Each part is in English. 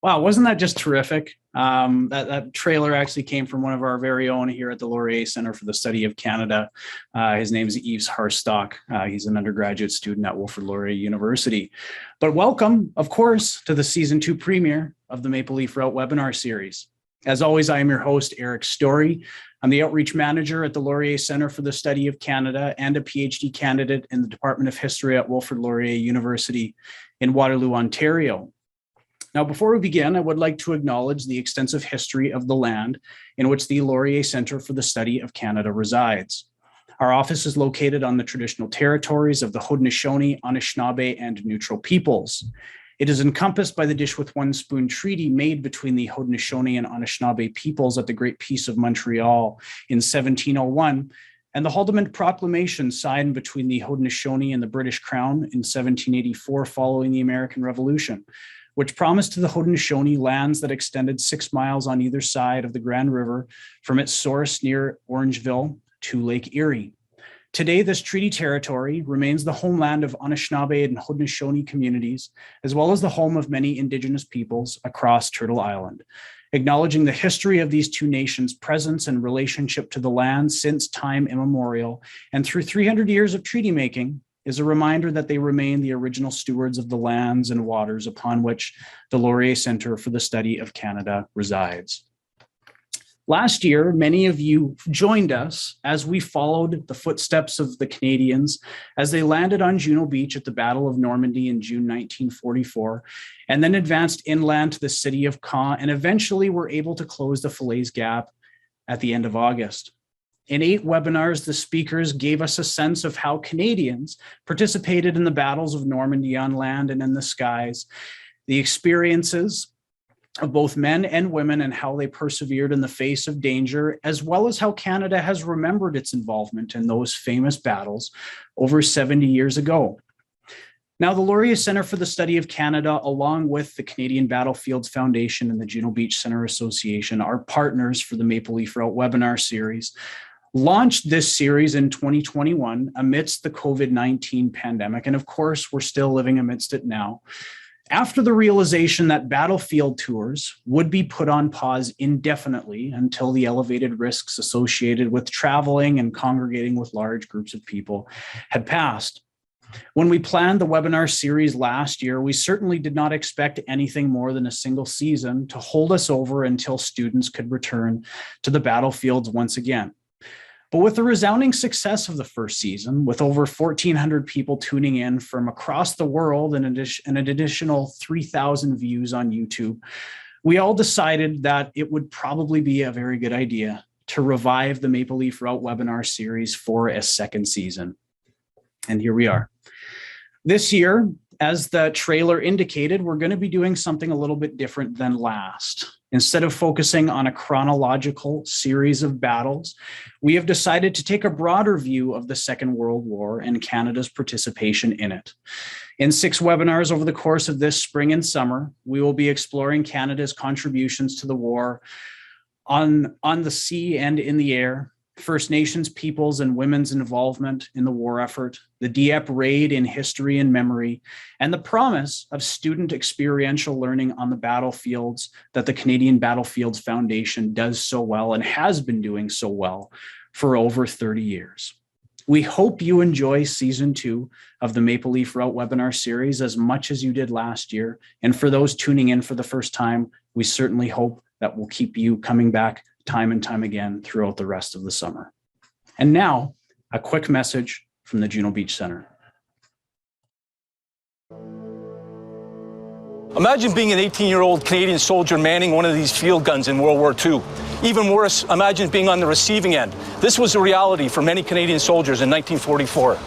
Wow, wasn't that just terrific? That trailer actually came from one of our very own here at the Laurier Center for the Study of Canada. His name is Yves Harstock. He's an undergraduate student at Wilfrid Laurier University. But welcome, of course, to the Season 2 premiere of the Maple Leaf Route webinar series. As always, I am your host, Eric Story. I'm the Outreach Manager at the Laurier Center for the Study of Canada and a PhD candidate in the Department of History at Wilfrid Laurier University in Waterloo, Ontario. Now, before we begin, I would like to acknowledge the extensive history of the land in which the Laurier Center for the Study of Canada resides. Our office is located on the traditional territories of the Haudenosaunee, Anishinaabe, and Neutral peoples. It is encompassed by the Dish with One Spoon Treaty made between the Haudenosaunee and Anishinaabe peoples at the Great Peace of Montreal in 1701, and the Haldimand Proclamation signed between the Haudenosaunee and the British Crown in 1784 following the American Revolution, which promised to the Haudenosaunee lands that extended 6 miles on either side of the Grand River from its source near Orangeville to Lake Erie. Today, this treaty territory remains the homeland of Anishinaabe and Haudenosaunee communities, as well as the home of many Indigenous peoples across Turtle Island. Acknowledging the history of these two nations' presence and relationship to the land since time immemorial, and through 300 years of treaty making, is a reminder that they remain the original stewards of the lands and waters upon which the Laurier Center for the Study of Canada resides. Last year, many of you joined us as we followed the footsteps of the Canadians as they landed on Juno Beach at the Battle of Normandy in June 1944, and then advanced inland to the city of Caen, and eventually were able to close the Falaise Gap at the end of August. In 8 webinars, the speakers gave us a sense of how Canadians participated in the battles of Normandy on land and in the skies, the experiences of both men and women and how they persevered in the face of danger, as well as how Canada has remembered its involvement in those famous battles over 70 years ago. Now, the Laurier Center for the Study of Canada, along with the Canadian Battlefields Foundation and the Juno Beach Center Association, are partners for the Maple Leaf Route webinar series, launched this series in 2021 amidst the COVID-19 pandemic. And of course, we're still living amidst it now. After the realization that battlefield tours would be put on pause indefinitely until the elevated risks associated with traveling and congregating with large groups of people had passed. When we planned the webinar series last year, we certainly did not expect anything more than a single season to hold us over until students could return to the battlefields once again. But with the resounding success of the first season, with over 1,400 people tuning in from across the world and an additional 3,000 views on YouTube, we all decided that it would probably be a very good idea to revive the Maple Leaf Route webinar series for a second season. And here we are. This year, as the trailer indicated, we're going to be doing something a little bit different than last. Instead of focusing on a chronological series of battles, we have decided to take a broader view of the Second World War and Canada's participation in it. In 6 webinars over the course of this spring and summer, we will be exploring Canada's contributions to the war on the sea and in the air, First Nations peoples and women's involvement in the war effort, the Dieppe raid in history and memory, and the promise of student experiential learning on the battlefields that the Canadian Battlefields Foundation does so well and has been doing so well for over 30 years. We hope you enjoy Season 2 of the Maple Leaf Route webinar series as much as you did last year. And for those tuning in for the first time, we certainly hope that we'll keep you coming back time and time again throughout the rest of the summer. And now, a quick message from the Juno Beach Center. Imagine being an 18-year-old Canadian soldier manning one of these field guns in World War II. Even worse, imagine being on the receiving end. This was a reality for many Canadian soldiers in 1944.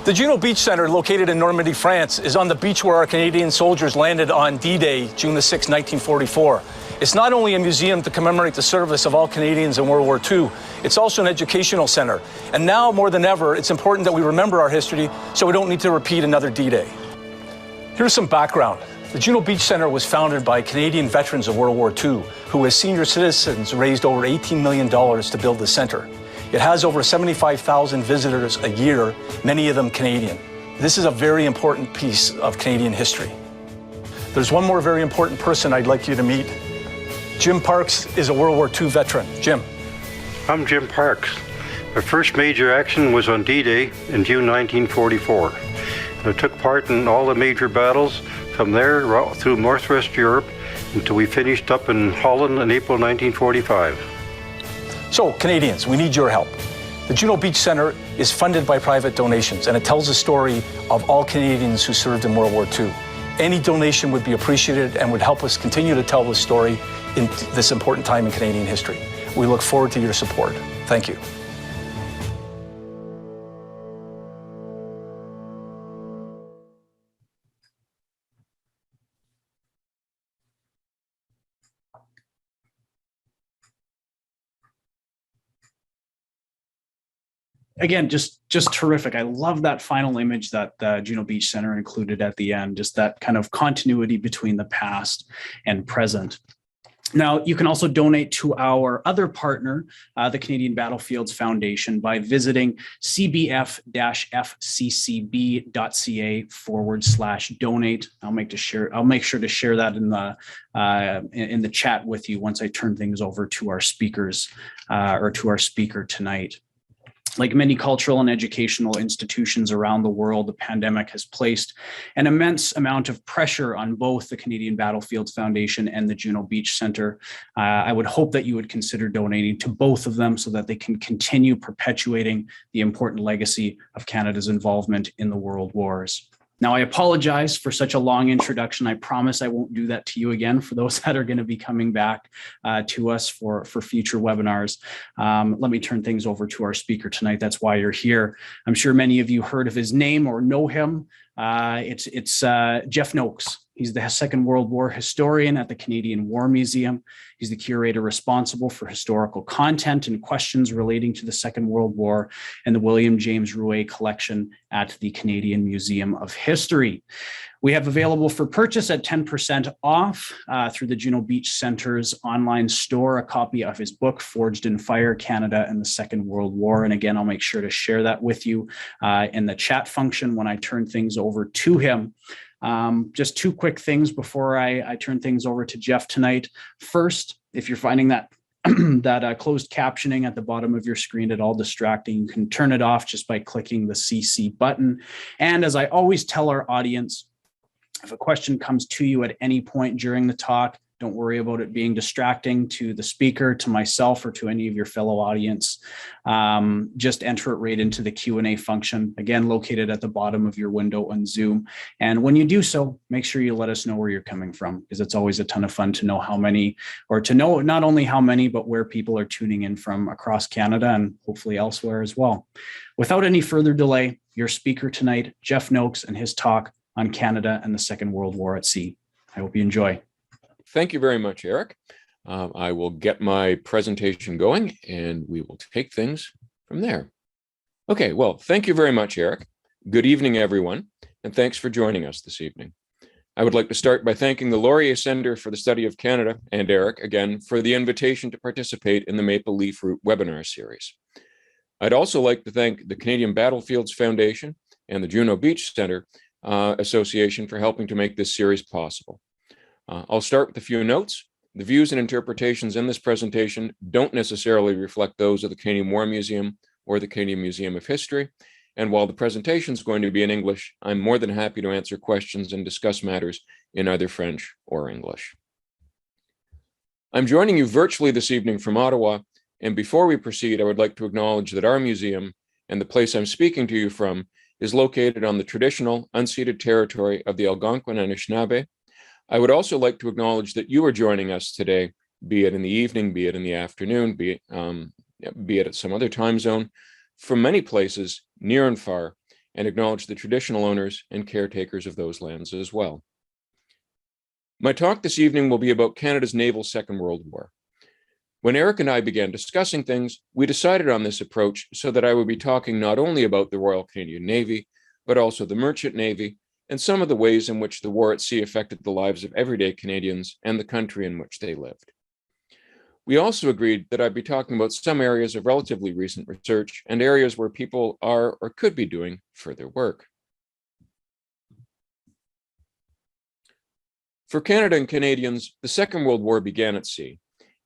The Juno Beach Center, located in Normandy, France, is on the beach where our Canadian soldiers landed on D-Day, June the 6th, 1944. It's not only a museum to commemorate the service of all Canadians in World War II, it's also an educational center. And now, more than ever, it's important that we remember our history so we don't need to repeat another D-Day. Here's some background. The Juno Beach Center was founded by Canadian veterans of World War II, who as senior citizens raised over $18 million to build the center. It has over 75,000 visitors a year, many of them Canadian. This is a very important piece of Canadian history. there's one more very important person I'd like you to meet. Jim Parks is a World War II veteran. Jim. I'm Jim Parks. My first major action was on D-Day in June 1944. I took part in all the major battles from there through Northwest Europe until we finished up in Holland in April 1945. So, Canadians, we need your help. The Juno Beach Center is funded by private donations, and it tells the story of all Canadians who served in World War II. Any donation would be appreciated and would help us continue to tell the story in this important time in Canadian history. We look forward to your support. Thank you. Again, just terrific. I love that final image that the Juno Beach Center included at the end, just that kind of continuity between the past and present. Now, you can also donate to our other partner, the Canadian Battlefields Foundation, by visiting cbf-fccb.ca/donate. I'll make sure to share that in the chat with you once I turn things over to our speakers or to our speaker tonight. Like many cultural and educational institutions around the world, the pandemic has placed an immense amount of pressure on both the Canadian Battlefields Foundation and the Juno Beach Center. I would hope that you would consider donating to both of them so that they can continue perpetuating the important legacy of Canada's involvement in the world wars. Now, I apologize for such a long introduction. I promise I won't do that to you again for those that are going to be coming back to us for future webinars. Let me turn things over to our speaker tonight. That's why you're here. I'm sure many of you heard of his name or know him. It's Jeff Noakes. He's the Second World War historian at the Canadian War Museum. He's the curator responsible for historical content and questions relating to the Second World War and the William James Rouet collection at the Canadian Museum of History. We have available for purchase at 10% off through the Juno Beach Center's online store, a copy of his book, Forged in Fire, Canada and the Second World War. And again, I'll make sure to share that with you in the chat function when I turn things over to him. Just two quick things before I turn things over to Jeff tonight. First, if you're finding that that closed captioning at the bottom of your screen at all distracting, you can turn it off just by clicking the CC button. And as I always tell our audience, if a question comes to you at any point during the talk, don't worry about it being distracting to the speaker, to myself, or to any of your fellow audience. Just enter it right into the Q&A function, again, located at the bottom of your window on Zoom. And when you do so, make sure you let us know where you're coming from, because it's always a ton of fun to know how many, or to know not only how many, but where people are tuning in from across Canada and hopefully elsewhere as well. Without any further delay, your speaker tonight, Jeff Noakes, and his talk on Canada and the Second World War at Sea. I hope you enjoy. Thank you very much, Eric. I will get my presentation going and we will take things from there. Okay, well, thank you very much, Eric. Good evening, everyone, and thanks for joining us this evening. I would like to start by thanking the Laurier Center for the Study of Canada and Eric again for the invitation to participate in the Maple Leaf Route webinar series. I'd also like to thank the Canadian Battlefields Foundation and the Juno Beach Center Association for helping to make this series possible. I'll start with a few notes. The views and interpretations in this presentation don't necessarily reflect those of the Canadian War Museum or the Canadian Museum of History. And while the presentation is going to be in English, I'm more than happy to answer questions and discuss matters in either French or English. I'm joining you virtually this evening from Ottawa. And before we proceed, I would like to acknowledge that our museum and the place I'm speaking to you from is located on the traditional unceded territory of the Algonquin Anishinaabe. I would also like to acknowledge that you are joining us today, be it in the evening, be it in the afternoon, be it at some other time zone, from many places, near and far, and acknowledge the traditional owners and caretakers of those lands as well. My talk this evening will be about Canada's naval Second World War. When Eric and I began discussing things, we decided on this approach so that I would be talking not only about the Royal Canadian Navy, but also the Merchant Navy, and some of the ways in which the war at sea affected the lives of everyday Canadians and the country in which they lived. We also agreed that I'd be talking about some areas of relatively recent research and areas where people are or could be doing further work. For Canada and Canadians, the Second World War began at sea,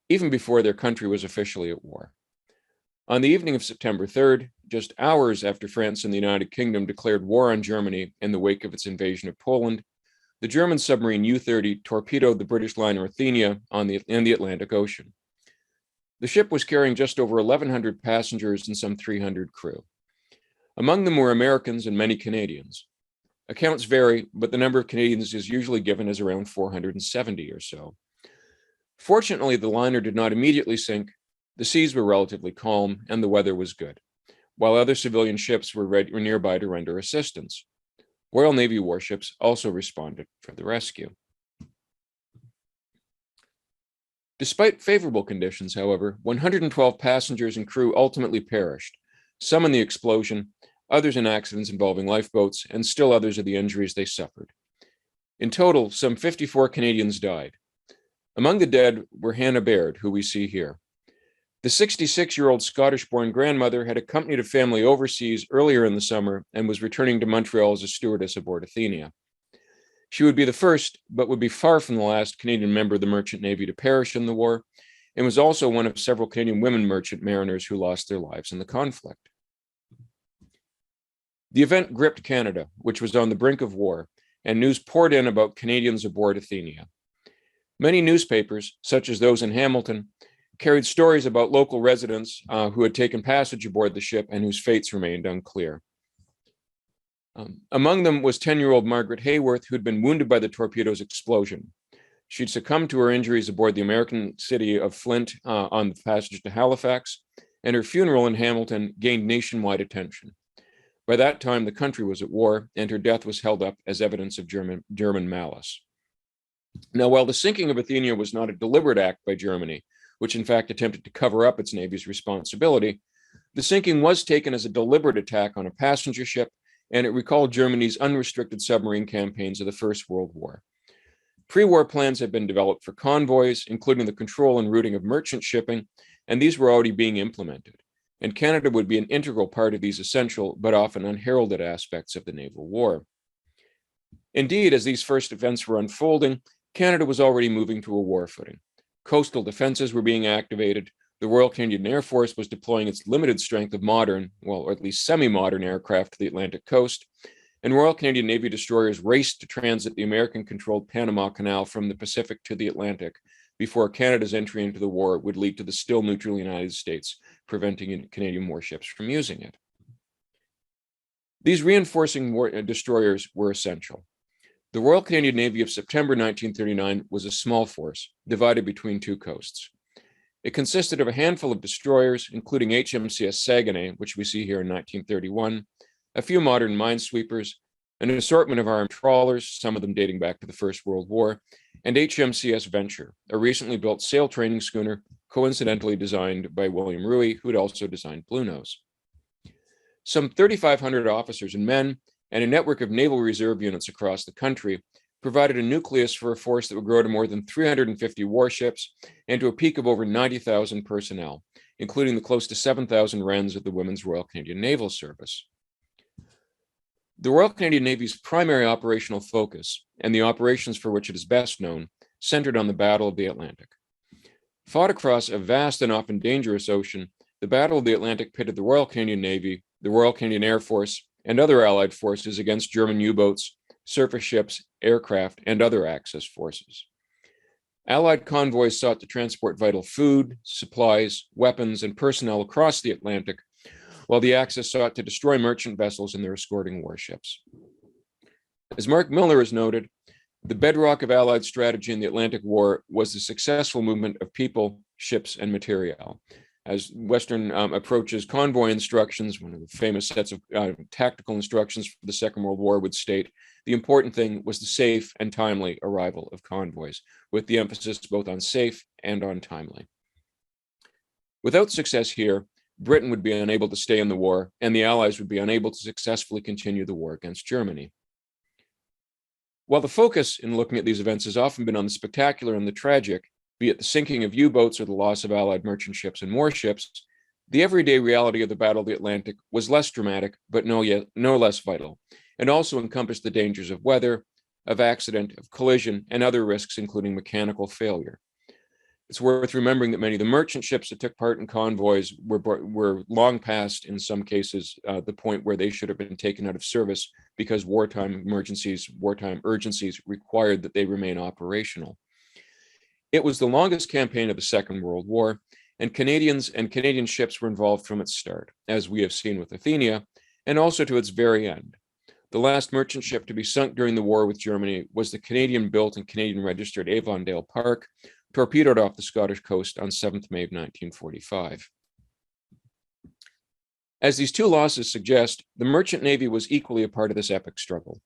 even before their country was officially at war. On the evening of September 3rd, just hours after France and the United Kingdom declared war on Germany in the wake of its invasion of Poland, the German submarine U-30 torpedoed the British liner Athenia in the Atlantic Ocean. The ship was carrying just over 1,100 passengers and some 300 crew. Among them were Americans and many Canadians. Accounts vary, but the number of Canadians is usually given as around 470 or so. Fortunately, the liner did not immediately sink. The seas were relatively calm and the weather was good, while other civilian ships were nearby to render assistance. Royal Navy warships also responded for the rescue. Despite favorable conditions, however, 112 passengers and crew ultimately perished, some in the explosion, others in accidents involving lifeboats, and still others of the injuries they suffered. In total, some 54 Canadians died. Among the dead were Hannah Baird, who we see here. The 66-year-old Scottish-born grandmother had accompanied a family overseas earlier in the summer and was returning to Montreal as a stewardess aboard Athenia. She would be the first, but would be far from the last Canadian member of the Merchant Navy to perish in the war, and was also one of several Canadian women merchant mariners who lost their lives in the conflict. The event gripped Canada, which was on the brink of war, and news poured in about Canadians aboard Athenia. Many newspapers, such as those in Hamilton, carried stories about local residents who had taken passage aboard the ship and whose fates remained unclear. Among them was 10-year-old Margaret Hayworth, who'd been wounded by the torpedo's explosion. She'd succumbed to her injuries aboard the American city of Flint on the passage to Halifax, and her funeral in Hamilton gained nationwide attention. By that time, the country was at war, and her death was held up as evidence of German malice. Now, while the sinking of Athenia was not a deliberate act by Germany, which in fact attempted to cover up its Navy's responsibility, the sinking was taken as a deliberate attack on a passenger ship, and it recalled Germany's unrestricted submarine campaigns of the First World War. Pre-war plans had been developed for convoys, including the control and routing of merchant shipping, and these were already being implemented. And Canada would be an integral part of these essential but often unheralded aspects of the naval war. Indeed, as these first events were unfolding, Canada was already moving to a war footing. Coastal defenses were being activated. The Royal Canadian Air Force was deploying its limited strength of modern, well, or at least semi-modern aircraft to the Atlantic coast, and Royal Canadian Navy destroyers raced to transit the American-controlled Panama Canal from the Pacific to the Atlantic before Canada's entry into the war would lead to the still neutral United States preventing Canadian warships from using it. These reinforcing destroyers were essential. The Royal Canadian Navy of September 1939 was a small force divided between two coasts. It consisted of a handful of destroyers, including HMCS Saguenay, which we see here in 1931, a few modern minesweepers, an assortment of armed trawlers, some of them dating back to the First World War, and HMCS Venture, a recently built sail training schooner, coincidentally designed by William Ruy, who had also designed Bluenose. Some 3,500 officers and men, and a network of naval reserve units across the country provided a nucleus for a force that would grow to more than 350 warships and to a peak of over 90,000 personnel, including the close to 7,000 Wrens of the Women's Royal Canadian Naval Service. The Royal Canadian Navy's primary operational focus, and the operations for which it is best known, centered on the Battle of the Atlantic. Fought across a vast and often dangerous ocean, the Battle of the Atlantic pitted the Royal Canadian Navy, the Royal Canadian Air Force, and other Allied forces against German U-boats, surface ships, aircraft, and other Axis forces. Allied convoys sought to transport vital food, supplies, weapons, and personnel across the Atlantic, while the Axis sought to destroy merchant vessels and their escorting warships. As Mark Milner has noted, the bedrock of Allied strategy in the Atlantic War was the successful movement of people, ships, and material. As Western approaches convoy instructions, one of the famous sets of tactical instructions for the Second World War would state, the important thing was the safe and timely arrival of convoys, with the emphasis both on safe and on timely. Without success here, Britain would be unable to stay in the war, and the Allies would be unable to successfully continue the war against Germany. While the focus in looking at these events has often been on the spectacular and the tragic, be it the sinking of U-boats or the loss of Allied merchant ships and warships, the everyday reality of the Battle of the Atlantic was less dramatic, but no less vital, and also encompassed the dangers of weather, of accident, of collision, and other risks, including mechanical failure. It's worth remembering that many of the merchant ships that took part in convoys were long past, in some cases, the point where they should have been taken out of service because wartime emergencies, wartime urgencies required that they remain operational. It was the longest campaign of the Second World War, and Canadians and Canadian ships were involved from its start, as we have seen with Athenia, and also to its very end. The last merchant ship to be sunk during the war with Germany was the Canadian-built and Canadian-registered Avondale Park, torpedoed off the Scottish coast on 7th May of 1945. As these two losses suggest, the merchant navy was equally a part of this epic struggle.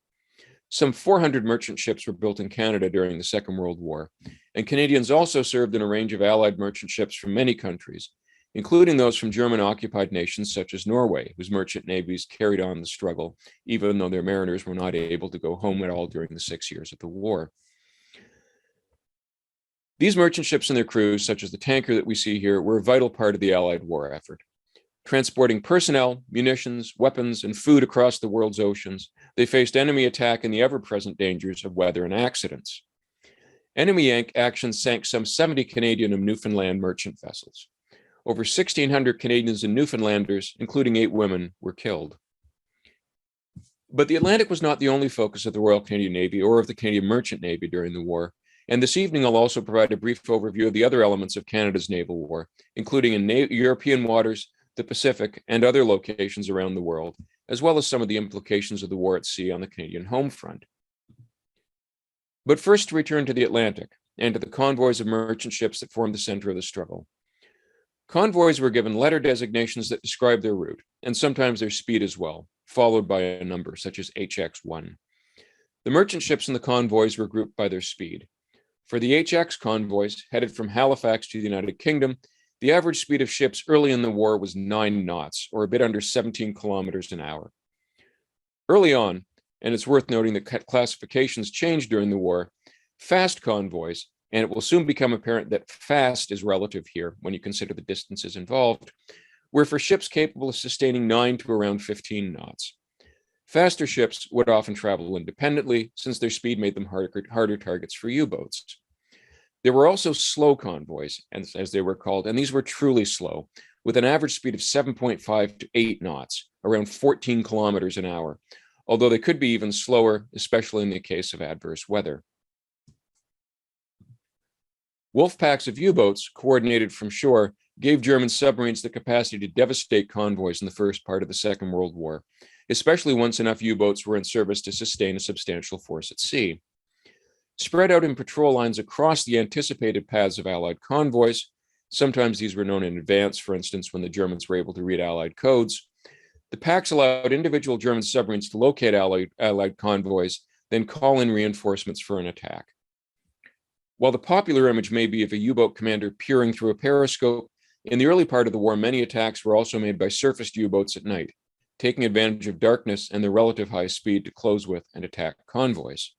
Some 400 merchant ships were built in Canada during the Second World War, and Canadians also served in a range of allied merchant ships from many countries, including those from German-occupied nations such as Norway, whose merchant navies carried on the struggle, even though their mariners were not able to go home at all during the 6 years of the war. These merchant ships and their crews, such as the tanker that we see here, were a vital part of the Allied war effort. Transporting personnel, munitions, weapons, and food across the world's oceans, they faced enemy attack and the ever-present dangers of weather and accidents. Enemy action sank some 70 Canadian and Newfoundland merchant vessels. Over 1,600 Canadians and Newfoundlanders, including 8 women, were killed. But the Atlantic was not the only focus of the Royal Canadian Navy or of the Canadian Merchant Navy during the war. And this evening, I'll also provide a brief overview of the other elements of Canada's naval war, including in European waters, the Pacific, and other locations around the world, as well as some of the implications of the war at sea on the Canadian home front. But first, to return to the Atlantic and to the convoys of merchant ships that formed the center of the struggle. Convoys were given letter designations that describe their route, and sometimes their speed as well, followed by a number, such as HX1. The merchant ships in the convoys were grouped by their speed. For the HX convoys, headed from Halifax to the United Kingdom, the average speed of ships early in the war was 9 knots, or a bit under 17 kilometers an hour. Early on, and it's worth noting that classifications changed during the war, fast convoys, and it will soon become apparent that fast is relative here when you consider the distances involved, were for ships capable of sustaining 9 to around 15 knots. Faster ships would often travel independently, since their speed made them harder targets for U-boats. There were also slow convoys, as they were called, and these were truly slow, with an average speed of 7.5 to 8 knots, around 14 kilometers an hour, although they could be even slower, especially in the case of adverse weather. Wolf packs of U-boats, coordinated from shore, gave German submarines the capacity to devastate convoys in the first part of the Second World War, especially once enough U-boats were in service to sustain a substantial force at sea. Spread out in patrol lines across the anticipated paths of Allied convoys, sometimes these were known in advance, for instance, when the Germans were able to read Allied codes, the packs allowed individual German submarines to locate Allied convoys, then call in reinforcements for an attack. While the popular image may be of a U-boat commander peering through a periscope, in the early part of the war, many attacks were also made by surfaced U-boats at night, taking advantage of darkness and the relative high speed to close with and attack convoys.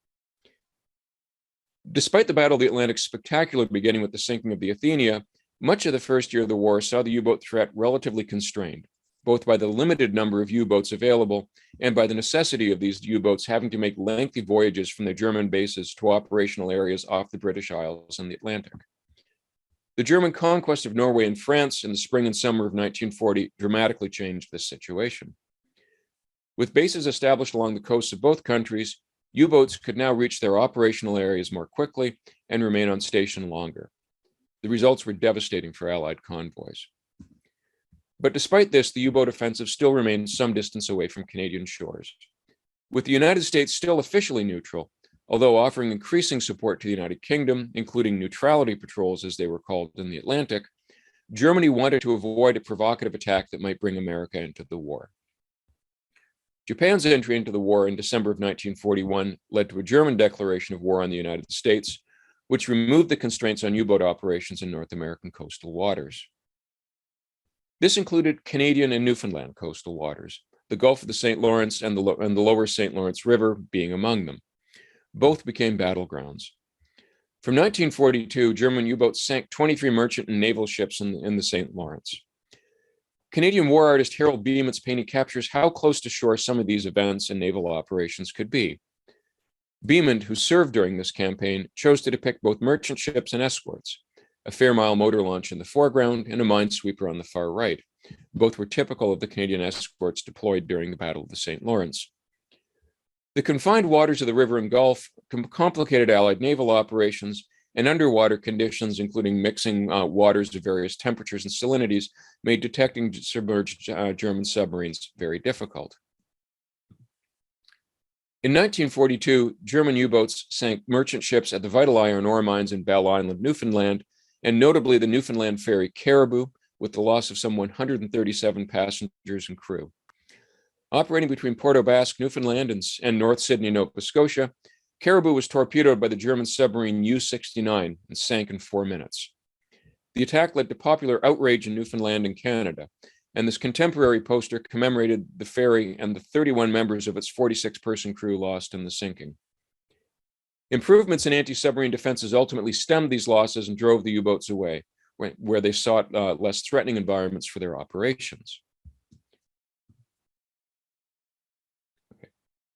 Despite the Battle of the Atlantic's spectacular beginning with the sinking of the Athenia, much of the first year of the war saw the U-boat threat relatively constrained, both by the limited number of U-boats available and by the necessity of these U-boats having to make lengthy voyages from their German bases to operational areas off the British Isles and the Atlantic. The German conquest of Norway and France in the spring and summer of 1940 dramatically changed this situation. With bases established along the coasts of both countries, U-boats could now reach their operational areas more quickly and remain on station longer. The results were devastating for Allied convoys. But despite this, the U-boat offensive still remained some distance away from Canadian shores. With the United States still officially neutral, although offering increasing support to the United Kingdom, including neutrality patrols as they were called in the Atlantic, Germany wanted to avoid a provocative attack that might bring America into the war. Japan's entry into the war in December of 1941 led to a German declaration of war on the United States, which removed the constraints on U-boat operations in North American coastal waters. This included Canadian and Newfoundland coastal waters, the Gulf of the St. Lawrence and the lower St. Lawrence River being among them. Both became battlegrounds. From 1942, German U-boats sank 23 merchant and naval ships in the St. Lawrence. Canadian war artist Harold Beamont's painting captures how close to shore some of these events and naval operations could be. Beamond, who served during this campaign, chose to depict both merchant ships and escorts, a Fairmile motor launch in the foreground and a minesweeper on the far right. Both were typical of the Canadian escorts deployed during the Battle of the St. Lawrence. The confined waters of the river and Gulf complicated Allied naval operations, and underwater conditions, including mixing waters of various temperatures and salinities, made detecting submerged German submarines very difficult. In 1942, German U-boats sank merchant ships at the vital iron ore mines in Bell Island, Newfoundland, and notably the Newfoundland ferry Caribou, with the loss of some 137 passengers and crew. Operating between Port aux Basques, Newfoundland, and North Sydney, Nova Scotia, Caribou was torpedoed by the German submarine U-69 and sank in 4 minutes. The attack led to popular outrage in Newfoundland and Canada, and this contemporary poster commemorated the ferry and the 31 members of its 46-person crew lost in the sinking. Improvements in anti-submarine defenses ultimately stemmed these losses and drove the U-boats away, where they sought less threatening environments for their operations.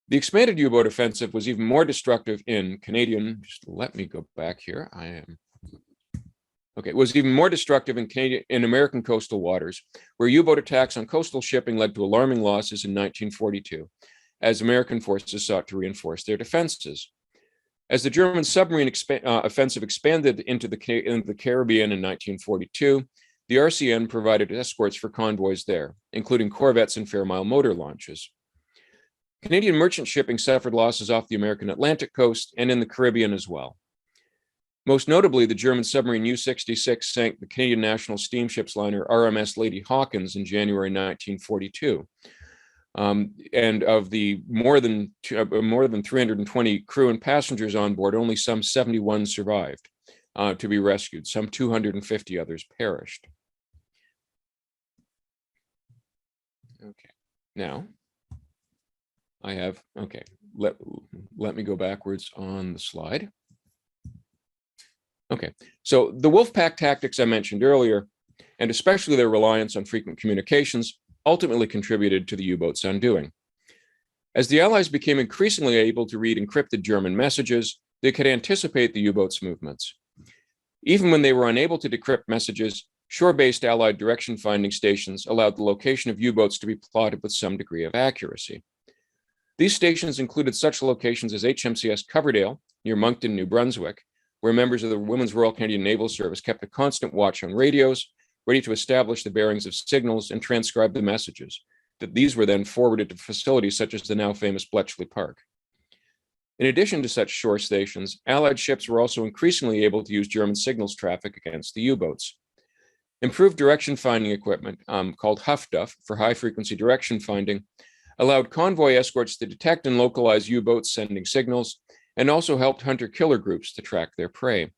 The expanded U-boat offensive was even more destructive in Canadian, just let me go back here, was even more destructive in American coastal waters, where U-boat attacks on coastal shipping led to alarming losses in 1942, as American forces sought to reinforce their defenses. As the German submarine offensive expanded into the Caribbean in 1942, the RCN provided escorts for convoys there, including corvettes and Fairmile motor launches. Canadian merchant shipping suffered losses off the American Atlantic coast and in the Caribbean as well. Most notably, the German submarine U-66 sank the Canadian national steamships liner RMS Lady Hawkins in January 1942. And of the more than 320 crew and passengers on board, only some 71 survived to be rescued. Some 250 others perished. Okay, now I have, okay, let me go backwards on the slide. Okay, so the Wolfpack tactics I mentioned earlier, and especially their reliance on frequent communications, ultimately contributed to the U-boat's undoing. As the Allies became increasingly able to read encrypted German messages, they could anticipate the U-boat's movements. Even when they were unable to decrypt messages, shore-based Allied direction-finding stations allowed the location of U-boats to be plotted with some degree of accuracy. These stations included such locations as HMCS Coverdale near Moncton, New Brunswick, where members of the Women's Royal Canadian Naval Service kept a constant watch on radios, ready to establish the bearings of signals and transcribe the messages. That these were then forwarded to facilities such as the now famous Bletchley Park. In addition to such shore stations, Allied ships were also increasingly able to use German signals traffic against the U-boats. Improved direction-finding equipment, called HFDUF for high-frequency direction finding, allowed convoy escorts to detect and localize U-boats sending signals, and also helped hunter-killer groups to track their prey.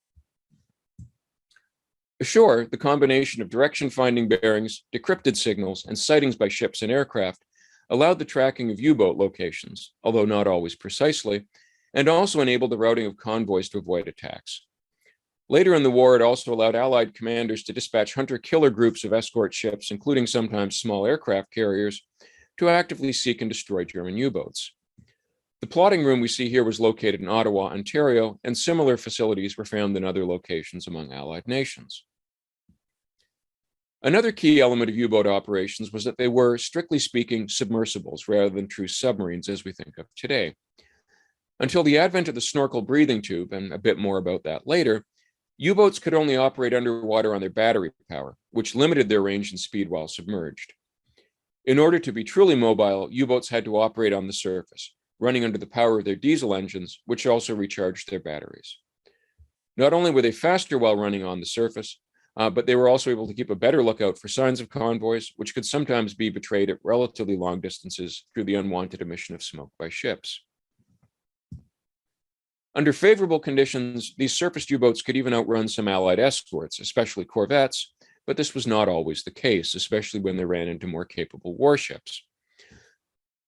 Ashore, the combination of direction-finding bearings, decrypted signals, and sightings by ships and aircraft allowed the tracking of U-boat locations, although not always precisely, and also enabled the routing of convoys to avoid attacks. Later in the war, it also allowed Allied commanders to dispatch hunter-killer groups of escort ships, including sometimes small aircraft carriers, to actively seek and destroy German U-boats. The plotting room we see here was located in Ottawa, Ontario, and similar facilities were found in other locations among Allied nations. Another key element of U-boat operations was that they were, strictly speaking, submersibles rather than true submarines as we think of today. Until the advent of the snorkel breathing tube, and a bit more about that later, U-boats could only operate underwater on their battery power, which limited their range and speed while submerged. In order to be truly mobile, U-boats had to operate on the surface, running under the power of their diesel engines, which also recharged their batteries. Not only were they faster while running on the surface, but they were also able to keep a better lookout for signs of convoys, which could sometimes be betrayed at relatively long distances through the unwanted emission of smoke by ships. Under favorable conditions, these surface U-boats could even outrun some Allied escorts, especially corvettes, but this was not always the case, especially when they ran into more capable warships.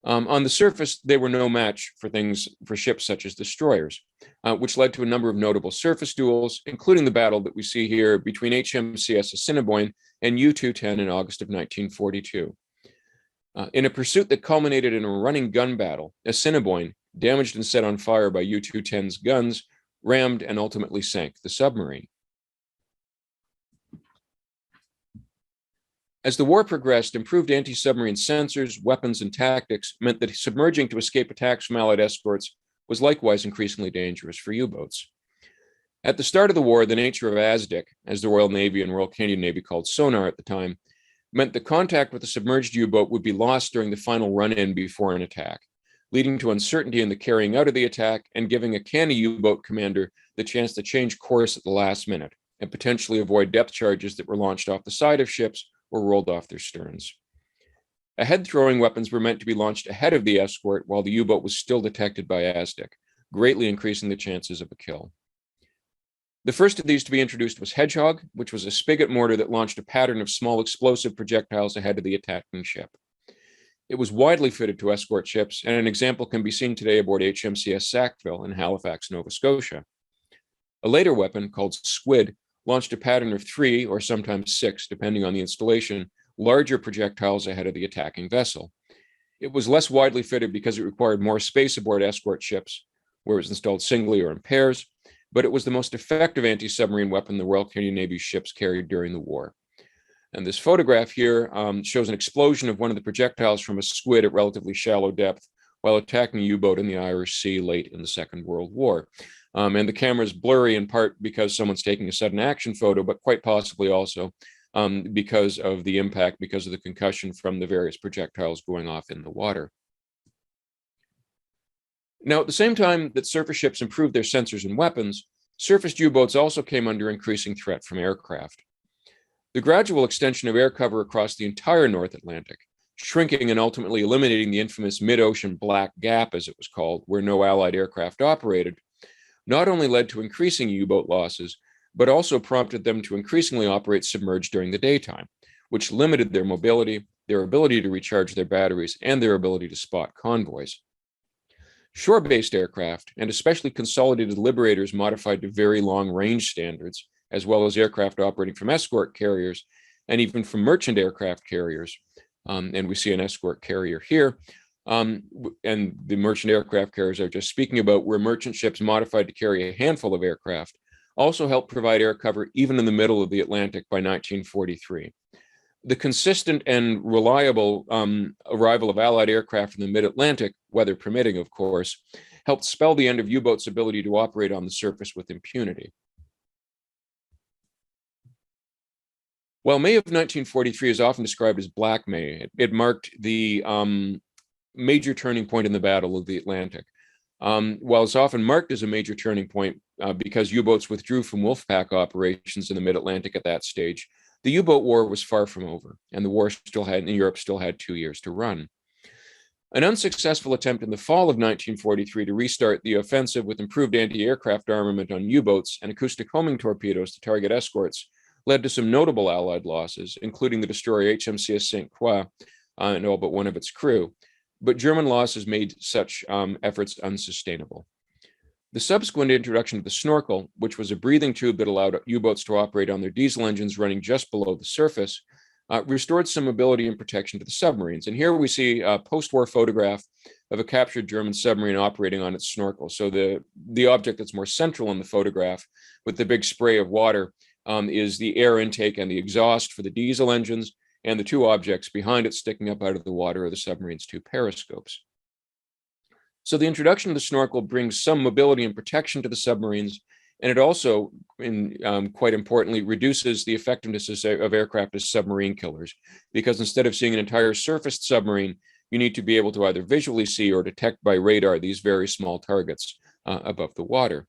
On the surface, they were no match for ships such as destroyers, which led to a number of notable surface duels, including the battle that we see here between HMCS Assiniboine and U-210 in August of 1942. In a pursuit that culminated in a running gun battle, Assiniboine, damaged and set on fire by U-210's guns, rammed and ultimately sank the submarine. As the war progressed, improved anti-submarine sensors, weapons, and tactics meant that submerging to escape attacks from Allied escorts was likewise increasingly dangerous for U-boats. At the start of the war, the nature of ASDIC, as the Royal Navy and Royal Canadian Navy called sonar at the time, meant that contact with a submerged U-boat would be lost during the final run-in before an attack, leading to uncertainty in the carrying out of the attack and giving a canny U-boat commander the chance to change course at the last minute and potentially avoid depth charges that were launched off the side of ships or rolled off their sterns. Ahead-throwing weapons were meant to be launched ahead of the escort while the U-boat was still detected by ASDIC, greatly increasing the chances of a kill. The first of these to be introduced was Hedgehog, which was a spigot mortar that launched a pattern of small explosive projectiles ahead of the attacking ship. It was widely fitted to escort ships, and an example can be seen today aboard HMCS Sackville in Halifax, Nova Scotia. A later weapon, called Squid, launched a pattern of 3 or sometimes 6, depending on the installation, larger projectiles ahead of the attacking vessel. It was less widely fitted because it required more space aboard escort ships, where it was installed singly or in pairs, but it was the most effective anti-submarine weapon the Royal Canadian Navy ships carried during the war. And this photograph here shows an explosion of one of the projectiles from a squid at relatively shallow depth while attacking a U-boat in the Irish Sea late in the Second World War. And the camera is blurry in part because someone's taking a sudden action photo, but quite possibly also because of the impact, because of the concussion from the various projectiles going off in the water. Now, at the same time that surface ships improved their sensors and weapons, surface U-boats also came under increasing threat from aircraft. The gradual extension of air cover across the entire North Atlantic, shrinking and ultimately eliminating the infamous mid-ocean black gap, as it was called, where no Allied aircraft operated, not only led to increasing U-boat losses, but also prompted them to increasingly operate submerged during the daytime, which limited their mobility, their ability to recharge their batteries, and their ability to spot convoys. Shore-based aircraft, and especially consolidated liberators modified to very long-range standards, as well as aircraft operating from escort carriers, and even from merchant aircraft carriers, and we see an escort carrier here, and the merchant aircraft carriers I was just speaking about were merchant ships modified to carry a handful of aircraft, also helped provide air cover even in the middle of the Atlantic by 1943. The consistent and reliable arrival of Allied aircraft in the mid-Atlantic, weather permitting, of course, helped spell the end of U-boats' ability to operate on the surface with impunity. While May of 1943 is often described as Black May, it marked the major turning point in the Battle of the Atlantic. While it's often marked as a major turning point because U-boats withdrew from Wolfpack operations in the mid-Atlantic at that stage, the U-boat war was far from over, and the war in Europe still had 2 years to run. An unsuccessful attempt in the fall of 1943 to restart the offensive with improved anti-aircraft armament on U-boats and acoustic homing torpedoes to target escorts led to some notable Allied losses, including the destroyer HMCS St. Croix and all but one of its crew. But German losses made such efforts unsustainable. The subsequent introduction of the snorkel, which was a breathing tube that allowed U-boats to operate on their diesel engines running just below the surface, restored some mobility and protection to the submarines. And here we see a post-war photograph of a captured German submarine operating on its snorkel. So the object that's more central in the photograph with the big spray of water is the air intake and the exhaust for the diesel engines, and the two objects behind it sticking up out of the water are the submarine's two periscopes. So the introduction of the snorkel brings some mobility and protection to the submarines, and it also, quite importantly, reduces the effectiveness of aircraft as submarine killers, because instead of seeing an entire surfaced submarine, you need to be able to either visually see or detect by radar these very small targets above the water.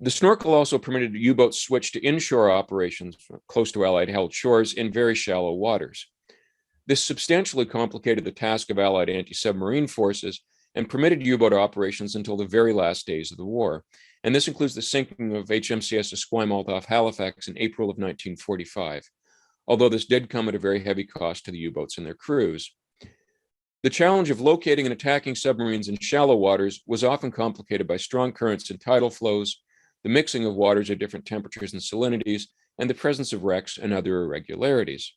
The snorkel also permitted U-boats switch to inshore operations close to Allied-held shores in very shallow waters. This substantially complicated the task of Allied anti-submarine forces and permitted U-boat operations until the very last days of the war. And this includes the sinking of HMCS Esquimalt off Halifax in April of 1945, although this did come at a very heavy cost to the U-boats and their crews. The challenge of locating and attacking submarines in shallow waters was often complicated by strong currents and tidal flows, the mixing of waters at different temperatures and salinities, and the presence of wrecks and other irregularities.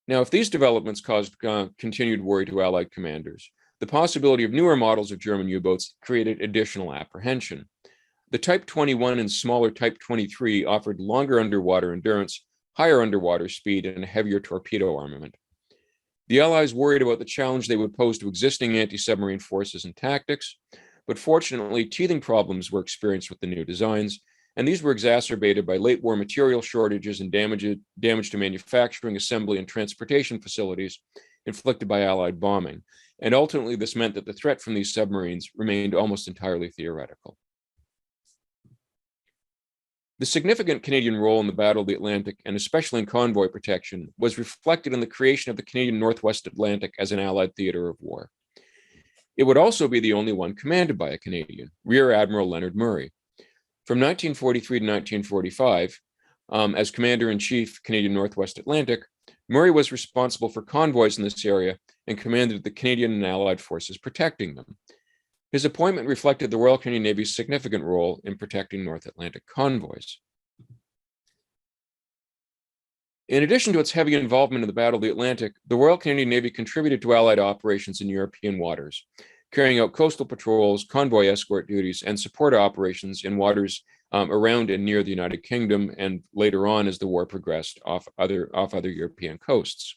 Now, if these developments caused continued worry to Allied commanders, the possibility of newer models of German U-boats created additional apprehension. The Type 21 and smaller Type 23 offered longer underwater endurance, higher underwater speed, and a heavier torpedo armament. The Allies worried about the challenge they would pose to existing anti-submarine forces and tactics, but fortunately, teething problems were experienced with the new designs, and these were exacerbated by late war material shortages and damage to manufacturing, assembly, and transportation facilities inflicted by Allied bombing. And ultimately, this meant that the threat from these submarines remained almost entirely theoretical. The significant Canadian role in the Battle of the Atlantic, and especially in convoy protection, was reflected in the creation of the Canadian Northwest Atlantic as an Allied theater of war. It would also be the only one commanded by a Canadian, Rear Admiral Leonard Murray. From 1943 to 1945, as Commander-in-Chief, Canadian Northwest Atlantic, Murray was responsible for convoys in this area and commanded the Canadian and Allied forces protecting them. His appointment reflected the Royal Canadian Navy's significant role in protecting North Atlantic convoys. In addition to its heavy involvement in the Battle of the Atlantic, the Royal Canadian Navy contributed to Allied operations in European waters, carrying out coastal patrols, convoy escort duties, and support operations in waters around and near the United Kingdom, and later on as the war progressed off other European coasts.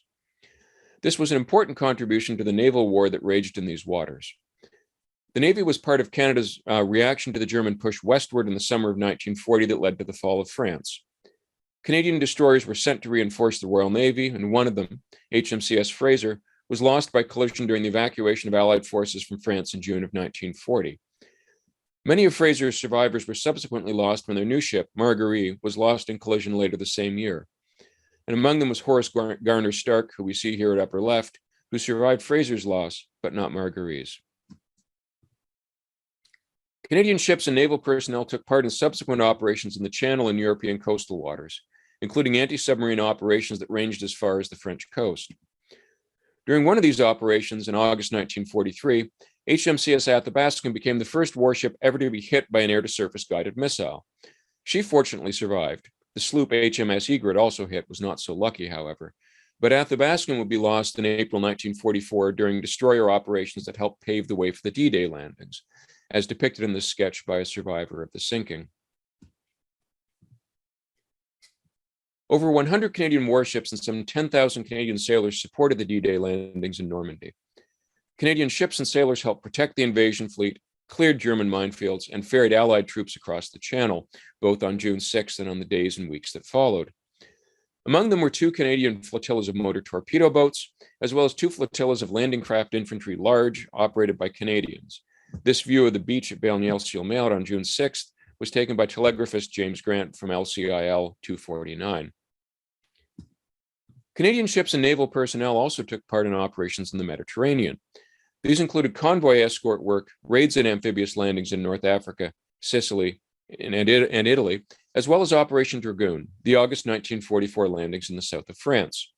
This was an important contribution to the naval war that raged in these waters. The Navy was part of Canada's reaction to the German push westward in the summer of 1940 that led to the fall of France. Canadian destroyers were sent to reinforce the Royal Navy, and one of them, HMCS Fraser, was lost by collision during the evacuation of Allied forces from France in June of 1940. Many of Fraser's survivors were subsequently lost when their new ship, Marguerite, was lost in collision later the same year. And among them was Horace Garner Stark, who we see here at upper left, who survived Fraser's loss, but not Marguerite's. Canadian ships and naval personnel took part in subsequent operations in the Channel and European coastal waters, including anti-submarine operations that ranged as far as the French coast. During one of these operations in August 1943, HMCS Athabaskan became the first warship ever to be hit by an air-to-surface guided missile. She fortunately survived. The sloop HMS Egret also hit, was not so lucky, however. But Athabaskan would be lost in April 1944 during destroyer operations that helped pave the way for the D-Day landings, as depicted in this sketch by a survivor of the sinking. Over 100 Canadian warships and some 10,000 Canadian sailors supported the D-Day landings in Normandy. Canadian ships and sailors helped protect the invasion fleet, cleared German minefields, and ferried Allied troops across the Channel, both on June 6th and on the days and weeks that followed. Among them were 2 Canadian flotillas of motor torpedo boats, as well as 2 flotillas of landing craft infantry large, operated by Canadians. This view of the beach at Bâle-sur-Mer on June 6th was taken by telegraphist James Grant from LCIL 249. Canadian ships and naval personnel also took part in operations in the Mediterranean. These included convoy escort work, raids and amphibious landings in North Africa, Sicily, and Italy, as well as Operation Dragoon, the August 1944 landings in the south of France.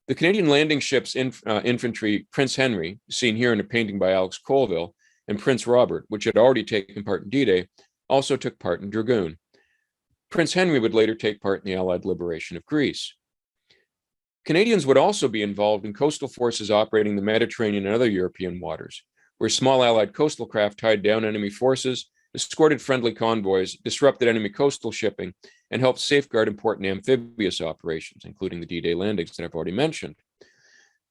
The Canadian landing ships infantry Prince Henry, seen here in a painting by Alex Colville, and Prince Robert, which had already taken part in D-Day, also took part in Dragoon. Prince Henry would later take part in the Allied liberation of Greece. Canadians would also be involved in coastal forces operating the Mediterranean and other European waters, where small Allied coastal craft tied down enemy forces, escorted friendly convoys, disrupted enemy coastal shipping, and helped safeguard important amphibious operations, including the D-Day landings that I've already mentioned.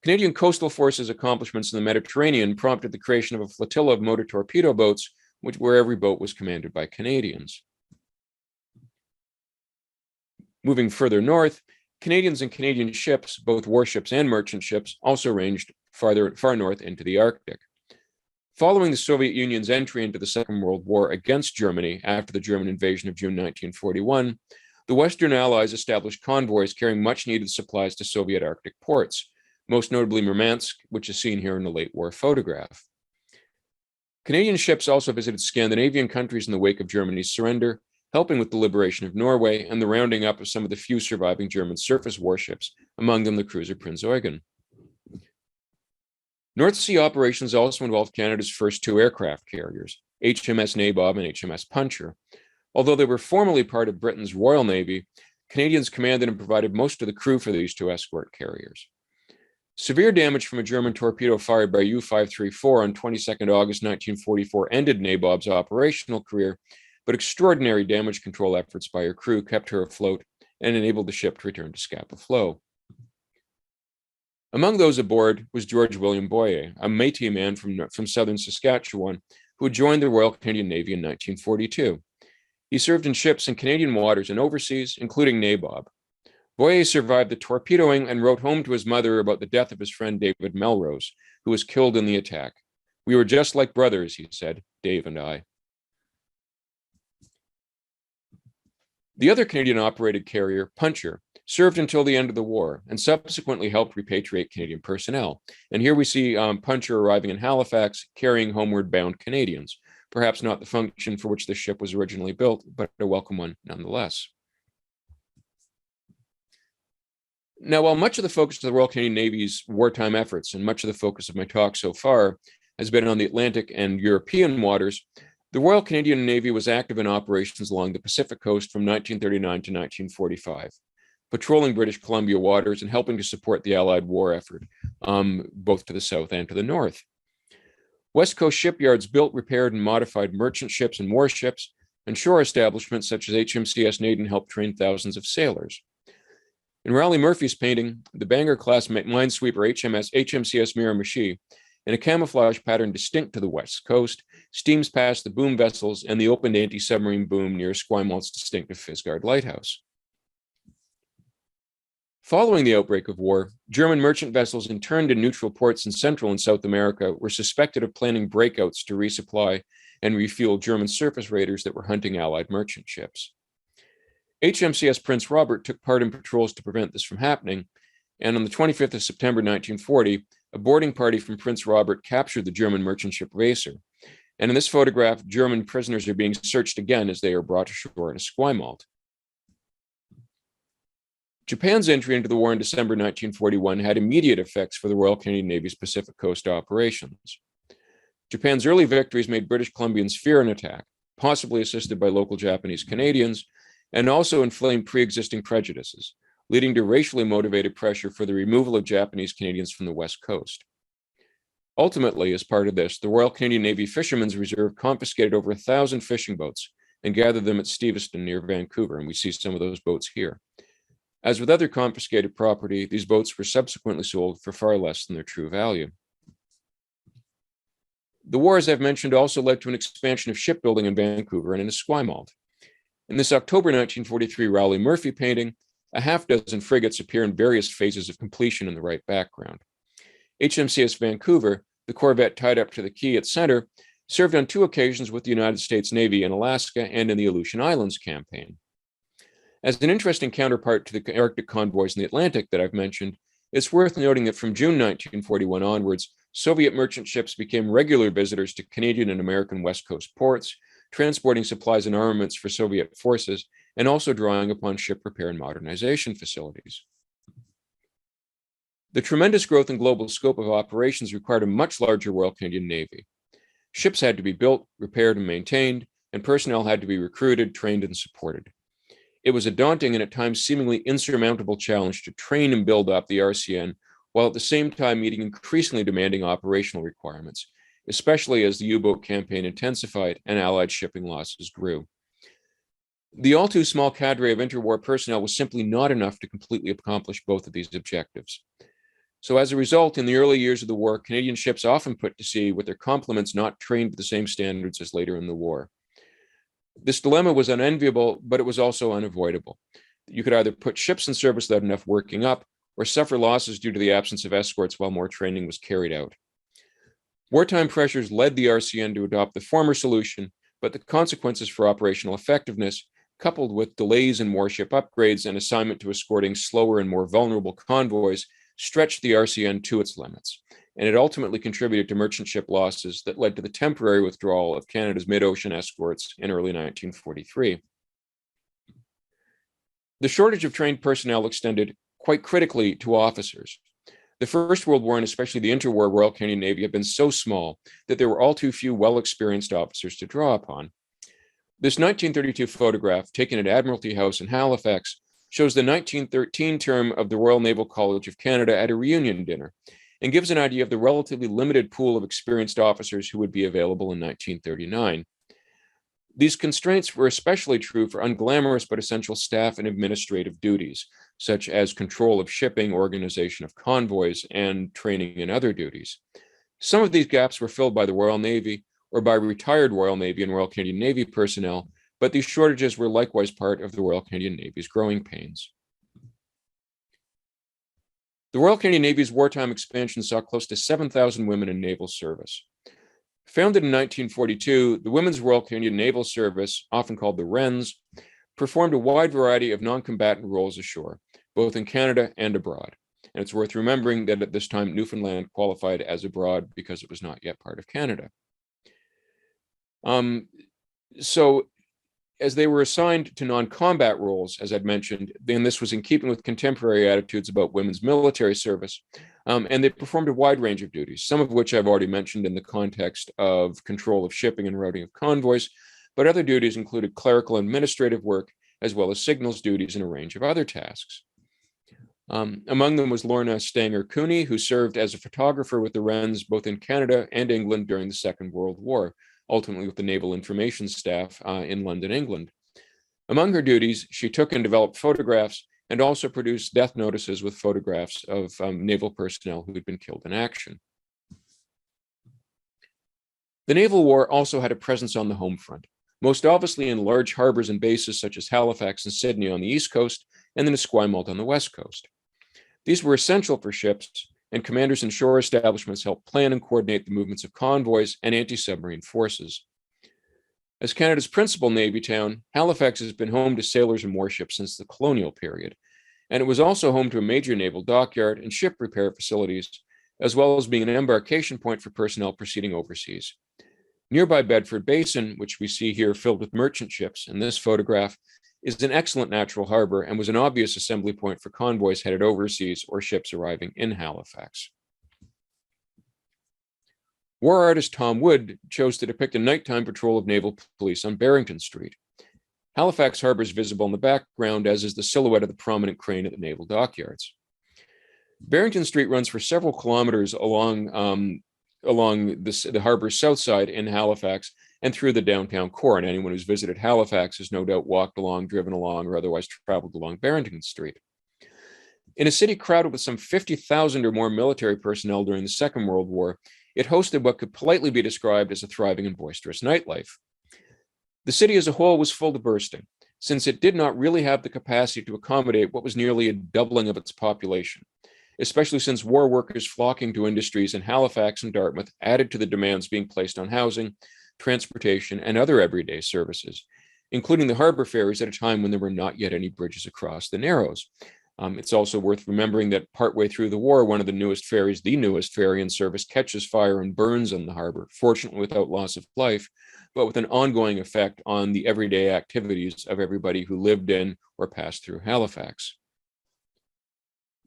Canadian coastal forces' accomplishments in the Mediterranean prompted the creation of a flotilla of motor torpedo boats, where every boat was commanded by Canadians. Moving further north, Canadians and Canadian ships, both warships and merchant ships, also ranged far north into the Arctic. Following the Soviet Union's entry into the Second World War against Germany after the German invasion of June 1941, the Western Allies established convoys carrying much-needed supplies to Soviet Arctic ports, most notably Murmansk, which is seen here in a late war photograph. Canadian ships also visited Scandinavian countries in the wake of Germany's surrender, helping with the liberation of Norway and the rounding up of some of the few surviving German surface warships, among them the cruiser Prinz Eugen. North Sea operations also involved Canada's first 2 aircraft carriers, HMS Nabob and HMS Puncher. Although they were formerly part of Britain's Royal Navy, Canadians commanded and provided most of the crew for these 2 escort carriers. Severe damage from a German torpedo fired by U-534 on 22nd August 1944 ended Nabob's operational career, but extraordinary damage control efforts by her crew kept her afloat and enabled the ship to return to Scapa Flow. Among those aboard was George William Boyer, a Métis man from southern Saskatchewan, who had joined the Royal Canadian Navy in 1942. He served in ships in Canadian waters and overseas, including Nabob. Boyer survived the torpedoing and wrote home to his mother about the death of his friend David Melrose, who was killed in the attack. "We were just like brothers," he said, "Dave and I." The other Canadian-operated carrier, Puncher, served until the end of the war and subsequently helped repatriate Canadian personnel. And here we see Puncher arriving in Halifax, carrying homeward bound Canadians. Perhaps not the function for which the ship was originally built, but a welcome one nonetheless. Now, while much of the focus of the Royal Canadian Navy's wartime efforts and much of the focus of my talk so far has been on the Atlantic and European waters, the Royal Canadian Navy was active in operations along the Pacific coast from 1939 to 1945, patrolling British Columbia waters and helping to support the Allied war effort, both to the south and to the north. West Coast shipyards built, repaired, and modified merchant ships and warships, and shore establishments such as HMCS Naden helped train thousands of sailors. In Raleigh Murphy's painting, the Bangor-class minesweeper HMCS Miramichi, in a camouflage pattern distinct to the West Coast, steams past the boom vessels and the opened anti-submarine boom near Esquimal's distinctive Fisgard Lighthouse. Following the outbreak of war, German merchant vessels interned in neutral ports in Central and South America were suspected of planning breakouts to resupply and refuel German surface raiders that were hunting Allied merchant ships. HMCS Prince Robert took part in patrols to prevent this from happening, and on the 25th of September 1940, a boarding party from Prince Robert captured the German merchant ship Racer. And in this photograph, German prisoners are being searched again as they are brought ashore in Esquimalt. Japan's entry into the war in December 1941 had immediate effects for the Royal Canadian Navy's Pacific Coast operations. Japan's early victories made British Columbians fear an attack, possibly assisted by local Japanese Canadians, and also inflamed pre-existing prejudices, leading to racially motivated pressure for the removal of Japanese Canadians from the West Coast. Ultimately, as part of this, the Royal Canadian Navy Fishermen's Reserve confiscated over 1,000 fishing boats and gathered them at Steveston near Vancouver, and we see some of those boats here. As with other confiscated property, these boats were subsequently sold for far less than their true value. The war, as I've mentioned, also led to an expansion of shipbuilding in Vancouver and in Esquimalt. In this October 1943 Raleigh Murphy painting, a half-dozen frigates appear in various phases of completion in the right background. HMCS Vancouver, the corvette tied up to the quay at center, served on 2 occasions with the United States Navy in Alaska and in the Aleutian Islands campaign. As an interesting counterpart to the Arctic convoys in the Atlantic that I've mentioned, it's worth noting that from June 1941 onwards, Soviet merchant ships became regular visitors to Canadian and American West Coast ports, transporting supplies and armaments for Soviet forces, and also drawing upon ship repair and modernization facilities. The tremendous growth and global scope of operations required a much larger Royal Canadian Navy. Ships had to be built, repaired, and maintained, and personnel had to be recruited, trained, and supported. It was a daunting and at times seemingly insurmountable challenge to train and build up the RCN, while at the same time meeting increasingly demanding operational requirements, especially as the U-boat campaign intensified and Allied shipping losses grew. The all too small cadre of interwar personnel was simply not enough to completely accomplish both of these objectives. So as a result, in the early years of the war, Canadian ships often put to sea with their complements not trained to the same standards as later in the war. This dilemma was unenviable, but it was also unavoidable. You could either put ships in service without enough working up, or suffer losses due to the absence of escorts while more training was carried out. Wartime pressures led the RCN to adopt the former solution, but the consequences for operational effectiveness, coupled with delays in warship upgrades and assignment to escorting slower and more vulnerable convoys, stretched the RCN to its limits, and it ultimately contributed to merchant ship losses that led to the temporary withdrawal of Canada's mid-ocean escorts in early 1943. The shortage of trained personnel extended quite critically to officers. The First World War and especially the interwar Royal Canadian Navy had been so small that there were all too few well-experienced officers to draw upon. This 1932 photograph, taken at Admiralty House in Halifax, shows the 1913 term of the Royal Naval College of Canada at a reunion dinner, and gives an idea of the relatively limited pool of experienced officers who would be available in 1939. These constraints were especially true for unglamorous but essential staff and administrative duties, such as control of shipping, organization of convoys, and training and other duties. Some of these gaps were filled by the Royal Navy or by retired Royal Navy and Royal Canadian Navy personnel, but these shortages were likewise part of the Royal Canadian Navy's growing pains. The Royal Canadian Navy's wartime expansion saw close to 7,000 women in naval service. Founded in 1942, the Women's Royal Canadian Naval Service, often called the Wrens, performed a wide variety of non-combatant roles ashore, both in Canada and abroad. And it's worth remembering that at this time, Newfoundland qualified as abroad because it was not yet part of Canada. So as they were assigned to non-combat roles, as I'd mentioned, then this was in keeping with contemporary attitudes about women's military service, and they performed a wide range of duties, some of which I've already mentioned in the context of control of shipping and routing of convoys, but other duties included clerical and administrative work, as well as signals duties and a range of other tasks. Among them was Lorna Stanger Cooney, who served as a photographer with the Wrens both in Canada and England during the Second World War, ultimately with the Naval Information Staff in London, England. Among her duties, she took and developed photographs and also produced death notices with photographs of naval personnel who had been killed in action. The Naval War also had a presence on the home front, most obviously in large harbors and bases such as Halifax and Sydney on the East Coast and the Esquimalt on the West Coast. These were essential for ships, and commanders and shore establishments helped plan and coordinate the movements of convoys and anti-submarine forces. As Canada's principal Navy town, Halifax has been home to sailors and warships since the colonial period, and it was also home to a major naval dockyard and ship repair facilities, as well as being an embarkation point for personnel proceeding overseas. Nearby Bedford Basin, which we see here filled with merchant ships in this photograph, is an excellent natural harbor and was an obvious assembly point for convoys headed overseas or ships arriving in Halifax. War artist Tom Wood chose to depict a nighttime patrol of naval police on Barrington Street. Halifax Harbor is visible in the background, as is the silhouette of the prominent crane at the naval dockyards. Barrington Street runs for several kilometers along the harbor's south side in Halifax and through the downtown core. And anyone who's visited Halifax has no doubt walked along, driven along, or otherwise traveled along Barrington Street. In a city crowded with some 50,000 or more military personnel during the Second World War, it hosted what could politely be described as a thriving and boisterous nightlife. The city as a whole was full to bursting, since it did not really have the capacity to accommodate what was nearly a doubling of its population, especially since war workers flocking to industries in Halifax and Dartmouth added to the demands being placed on housing, transportation, and other everyday services, including the harbor ferries at a time when there were not yet any bridges across the Narrows. It's also worth remembering that partway through the war, one of the newest ferries, the newest ferry in service, catches fire and burns on the harbor, fortunately without loss of life, but with an ongoing effect on the everyday activities of everybody who lived in or passed through Halifax.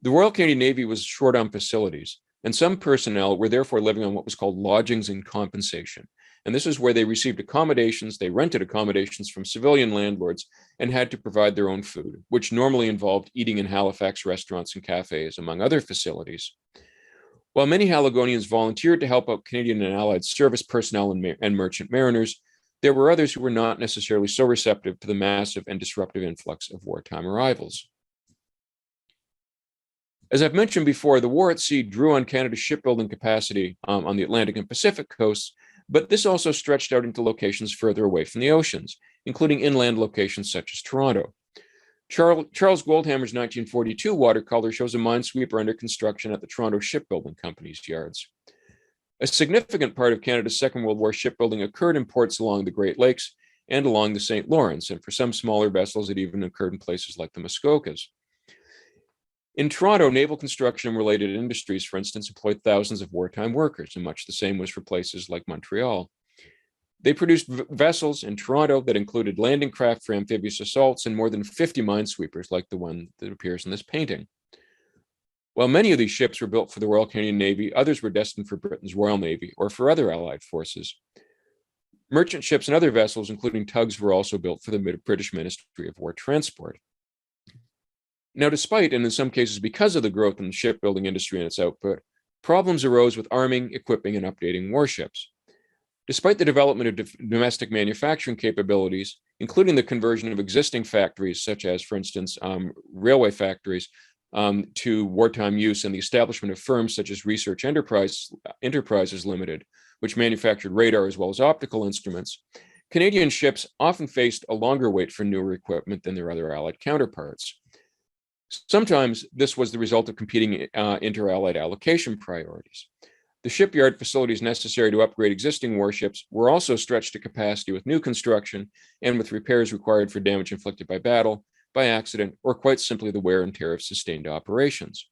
The Royal Canadian Navy was short on facilities, and some personnel were therefore living on what was called lodgings in compensation. And this is where they received accommodations, they rented accommodations from civilian landlords and had to provide their own food, which normally involved eating in Halifax restaurants and cafes, among other facilities. While many Haligonians volunteered to help out Canadian and Allied service personnel and merchant mariners, there were others who were not necessarily so receptive to the massive and disruptive influx of wartime arrivals. As I've mentioned before, the war at sea drew on Canada's shipbuilding capacity on the Atlantic and Pacific coasts, but this also stretched out into locations further away from the oceans, including inland locations such as Toronto. Charles Goldhammer's 1942 watercolor shows a minesweeper under construction at the Toronto Shipbuilding Company's yards. A significant part of Canada's Second World War shipbuilding occurred in ports along the Great Lakes and along the St. Lawrence, and for some smaller vessels, it even occurred in places like the Muskokas. In Toronto, naval construction and related industries, for instance, employed thousands of wartime workers, and much the same was for places like Montreal. They produced vessels in Toronto that included landing craft for amphibious assaults and more than 50 minesweepers like the one that appears in this painting. While many of these ships were built for the Royal Canadian Navy, others were destined for Britain's Royal Navy or for other Allied forces. Merchant ships and other vessels, including tugs, were also built for the British Ministry of War Transport. Now, despite, and in some cases because of the growth in the shipbuilding industry and its output, problems arose with arming, equipping, and updating warships. Despite the development of domestic manufacturing capabilities, including the conversion of existing factories, such as, for instance, railway factories, to wartime use, and the establishment of firms such as Research Enterprises Limited, which manufactured radar as well as optical instruments, Canadian ships often faced a longer wait for newer equipment than their other Allied counterparts. Sometimes this was the result of competing inter-Allied allocation priorities. The shipyard facilities necessary to upgrade existing warships were also stretched to capacity with new construction and with repairs required for damage inflicted by battle, by accident, or quite simply the wear and tear of sustained operations.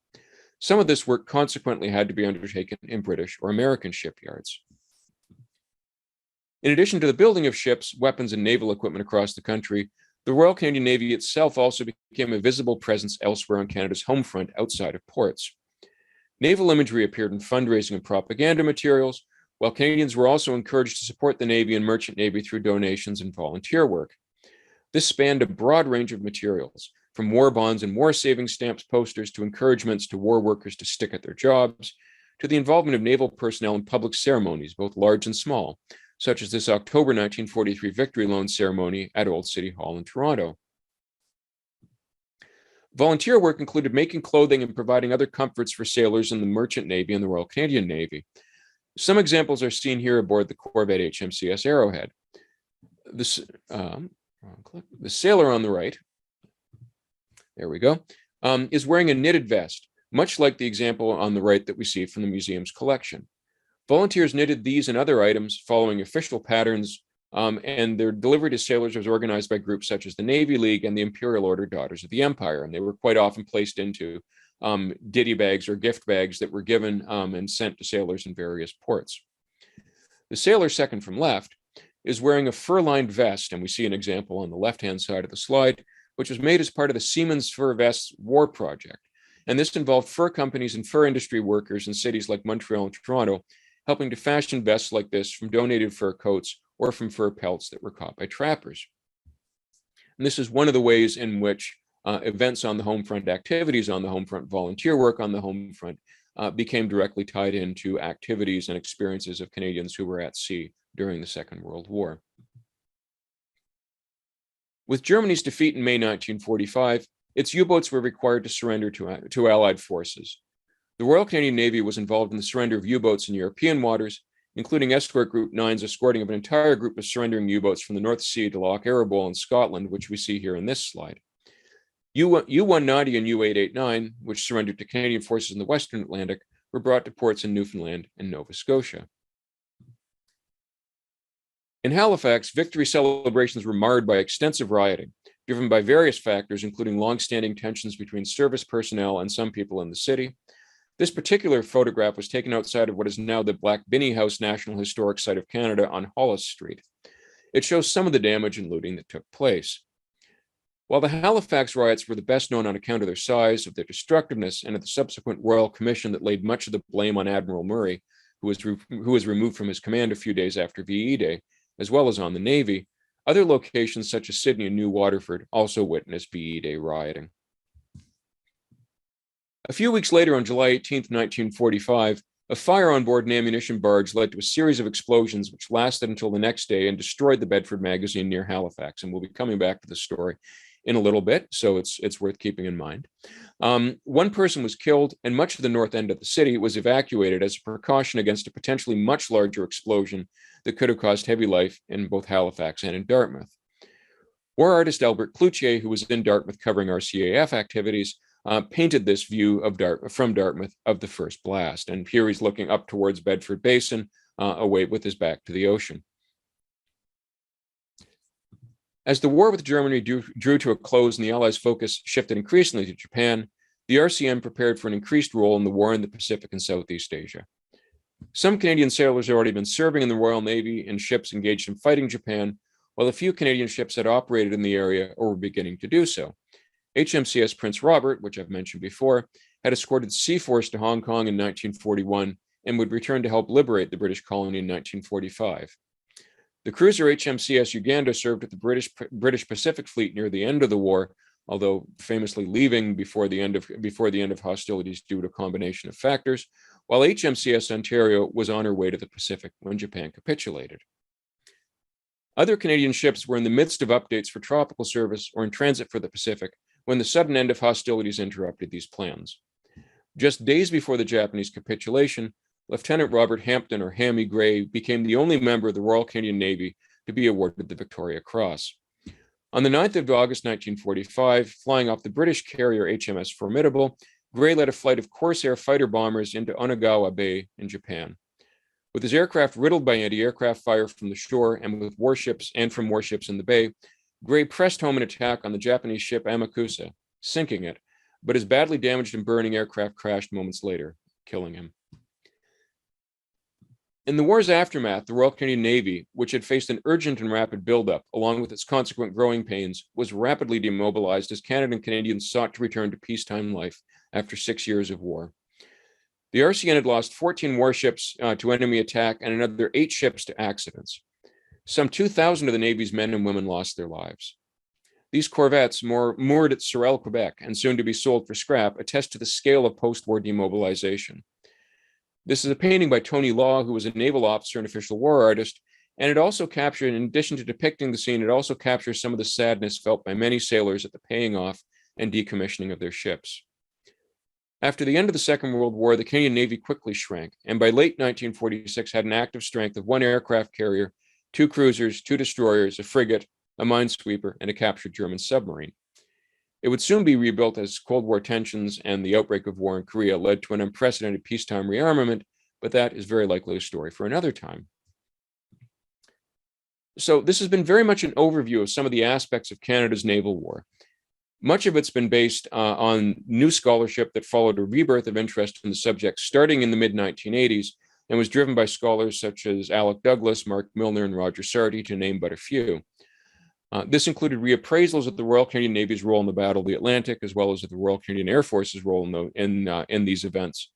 Some of this work consequently had to be undertaken in British or American shipyards. In addition to the building of ships, weapons, and naval equipment across the country, the Royal Canadian Navy itself also became a visible presence elsewhere on Canada's home front outside of ports. Naval imagery appeared in fundraising and propaganda materials, while Canadians were also encouraged to support the Navy and Merchant Navy through donations and volunteer work. This spanned a broad range of materials, from war bonds and war saving stamps posters to encouragements to war workers to stick at their jobs, to the involvement of naval personnel in public ceremonies, both large and small, such as this October 1943 Victory Loan ceremony at Old City Hall in Toronto. Volunteer work included making clothing and providing other comforts for sailors in the Merchant Navy and the Royal Canadian Navy. Some examples are seen here aboard the Corvette HMCS Arrowhead. The sailor on the right, there we go, is wearing a knitted vest, much like the example on the right that we see from the museum's collection. Volunteers knitted these and other items following official patterns, and their delivery to sailors was organized by groups such as the Navy League and the Imperial Order Daughters of the Empire, and they were quite often placed into ditty bags or gift bags that were given and sent to sailors in various ports. The sailor second from left is wearing a fur-lined vest, and we see an example on the left-hand side of the slide, which was made as part of the Seamen's Fur Vests War Project. And this involved fur companies and fur industry workers in cities like Montreal and Toronto, helping to fashion vests like this from donated fur coats or from fur pelts that were caught by trappers. And this is one of the ways in which events on the home front, activities on the home front, volunteer work on the home front became directly tied into activities and experiences of Canadians who were at sea during the Second World War. With Germany's defeat in May 1945, its U-boats were required to surrender to Allied forces. The Royal Canadian Navy was involved in the surrender of U-boats in European waters, including Escort Group 9's escorting of an entire group of surrendering U-boats from the North Sea to Loch Eriboll in Scotland, which we see here in this slide. U-190 and U-889, which surrendered to Canadian forces in the Western Atlantic, were brought to ports in Newfoundland and Nova Scotia. In Halifax, victory celebrations were marred by extensive rioting, driven by various factors, including long-standing tensions between service personnel and some people in the city. This particular photograph was taken outside of what is now the Black Binney House National Historic Site of Canada on Hollis Street. It shows some of the damage and looting that took place. While the Halifax riots were the best known on account of their size, of their destructiveness, and of the subsequent Royal Commission that laid much of the blame on Admiral Murray, who was removed from his command a few days after VE Day, as well as on the Navy, other locations such as Sydney and New Waterford also witnessed VE Day rioting. A few weeks later, on July 18, 1945, a fire on board an ammunition barge led to a series of explosions which lasted until the next day and destroyed the Bedford magazine near Halifax. And we'll be coming back to the story in a little bit, so it's worth keeping in mind. One person was killed, and much of the north end of the city was evacuated as a precaution against a potentially much larger explosion that could have caused heavy life in both Halifax and in Dartmouth. War artist Albert Cloutier, who was in Dartmouth covering RCAF activities, painted this view of from Dartmouth of the first blast. And here he's looking up towards Bedford Basin, away with his back to the ocean. As the war with Germany drew to a close and the Allies' focus shifted increasingly to Japan, the RCM prepared for an increased role in the war in the Pacific and Southeast Asia. Some Canadian sailors had already been serving in the Royal Navy in ships engaged in fighting Japan, while a few Canadian ships had operated in the area or were beginning to do so. HMCS Prince Robert, which I've mentioned before, had escorted Sea Force to Hong Kong in 1941 and would return to help liberate the British colony in 1945. The cruiser HMCS Uganda served with the British Pacific Fleet near the end of the war, although famously leaving before the end of hostilities due to a combination of factors, while HMCS Ontario was on her way to the Pacific when Japan capitulated. Other Canadian ships were in the midst of updates for tropical service or in transit for the Pacific when the sudden end of hostilities interrupted these plans. Just days before the Japanese capitulation, Lieutenant Robert Hampton, or Hammy Gray, became the only member of the Royal Canadian Navy to be awarded the Victoria Cross. On the 9th of August 1945, flying off the British carrier HMS Formidable, Gray led a flight of Corsair fighter bombers into Onagawa Bay in Japan. With his aircraft riddled by anti-aircraft fire from the shore and with warships in the bay, Gray pressed home an attack on the Japanese ship Amakusa, sinking it, but his badly damaged and burning aircraft crashed moments later, killing him. In the war's aftermath, the Royal Canadian Navy, which had faced an urgent and rapid buildup, along with its consequent growing pains, was rapidly demobilized as Canada and Canadians sought to return to peacetime life after 6 years of war. The RCN had lost 14 warships to enemy attack and another 8 ships to accidents. Some 2,000 of the Navy's men and women lost their lives. These corvettes, moored at Sorel, Quebec, and soon to be sold for scrap, attest to the scale of post-war demobilization. This is a painting by Tony Law, who was a naval officer and official war artist, and it also captured, in addition to depicting the scene, it also captures some of the sadness felt by many sailors at the paying off and decommissioning of their ships. After the end of the Second World War, the Canadian Navy quickly shrank, and by late 1946 had an active strength of 1 aircraft carrier, 2 cruisers, 2 destroyers, a frigate, a minesweeper, and a captured German submarine. It would soon be rebuilt as Cold War tensions and the outbreak of war in Korea led to an unprecedented peacetime rearmament, but that is very likely a story for another time. So this has been very much an overview of some of the aspects of Canada's naval war. Much of it's been based on new scholarship that followed a rebirth of interest in the subject starting in the mid-1980s and was driven by scholars such as Alec Douglas, Mark Milner, and Roger Sarty, to name but a few. This included reappraisals of the Royal Canadian Navy's role in the Battle of the Atlantic, as well as of the Royal Canadian Air Force's role in these events,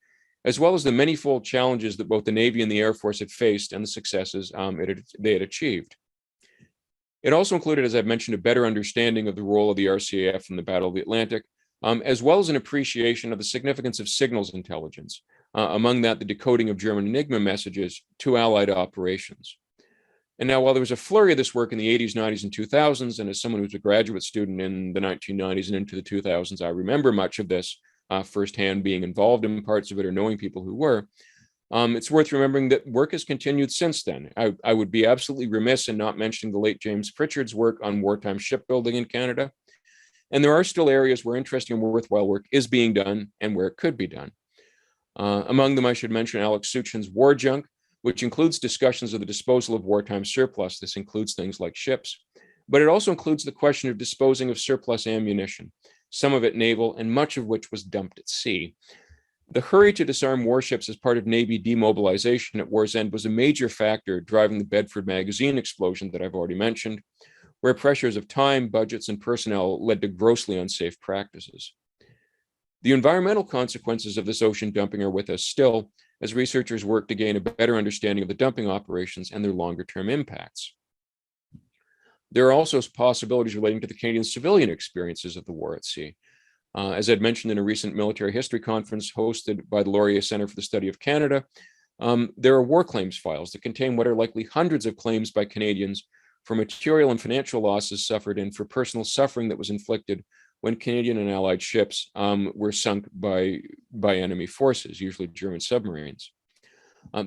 as well as the manifold challenges that both the Navy and the Air Force had faced and the successes they had achieved. It also included, as I've mentioned, a better understanding of the role of the RCAF in the Battle of the Atlantic, as well as an appreciation of the significance of signals intelligence, among that the decoding of German Enigma messages to Allied operations. And now, while there was a flurry of this work in the 80s, 90s, and 2000s, and as someone who was a graduate student in the 1990s and into the 2000s, I remember much of this firsthand, being involved in parts of it or knowing people who were. It's worth remembering that work has continued since then. I would be absolutely remiss in not mentioning the late James Pritchard's work on wartime shipbuilding in Canada. And there are still areas where interesting and worthwhile work is being done and where it could be done. Among them, I should mention Alex Suchin's War Junk, which includes discussions of the disposal of wartime surplus. This includes things like ships, but it also includes the question of disposing of surplus ammunition, some of it naval and much of which was dumped at sea. The hurry to disarm warships as part of Navy demobilization at war's end was a major factor driving the Bedford magazine explosion that I've already mentioned, where pressures of time, budgets, and personnel led to grossly unsafe practices. The environmental consequences of this ocean dumping are with us still, as researchers work to gain a better understanding of the dumping operations and their longer-term impacts. There are also possibilities relating to the Canadian civilian experiences of the war at sea. As I'd mentioned in a recent military history conference hosted by the Laurier Center for the Study of Canada, there are war claims files that contain what are likely hundreds of claims by Canadians for material and financial losses suffered and for personal suffering that was inflicted when Canadian and Allied ships were sunk by enemy forces, usually German submarines.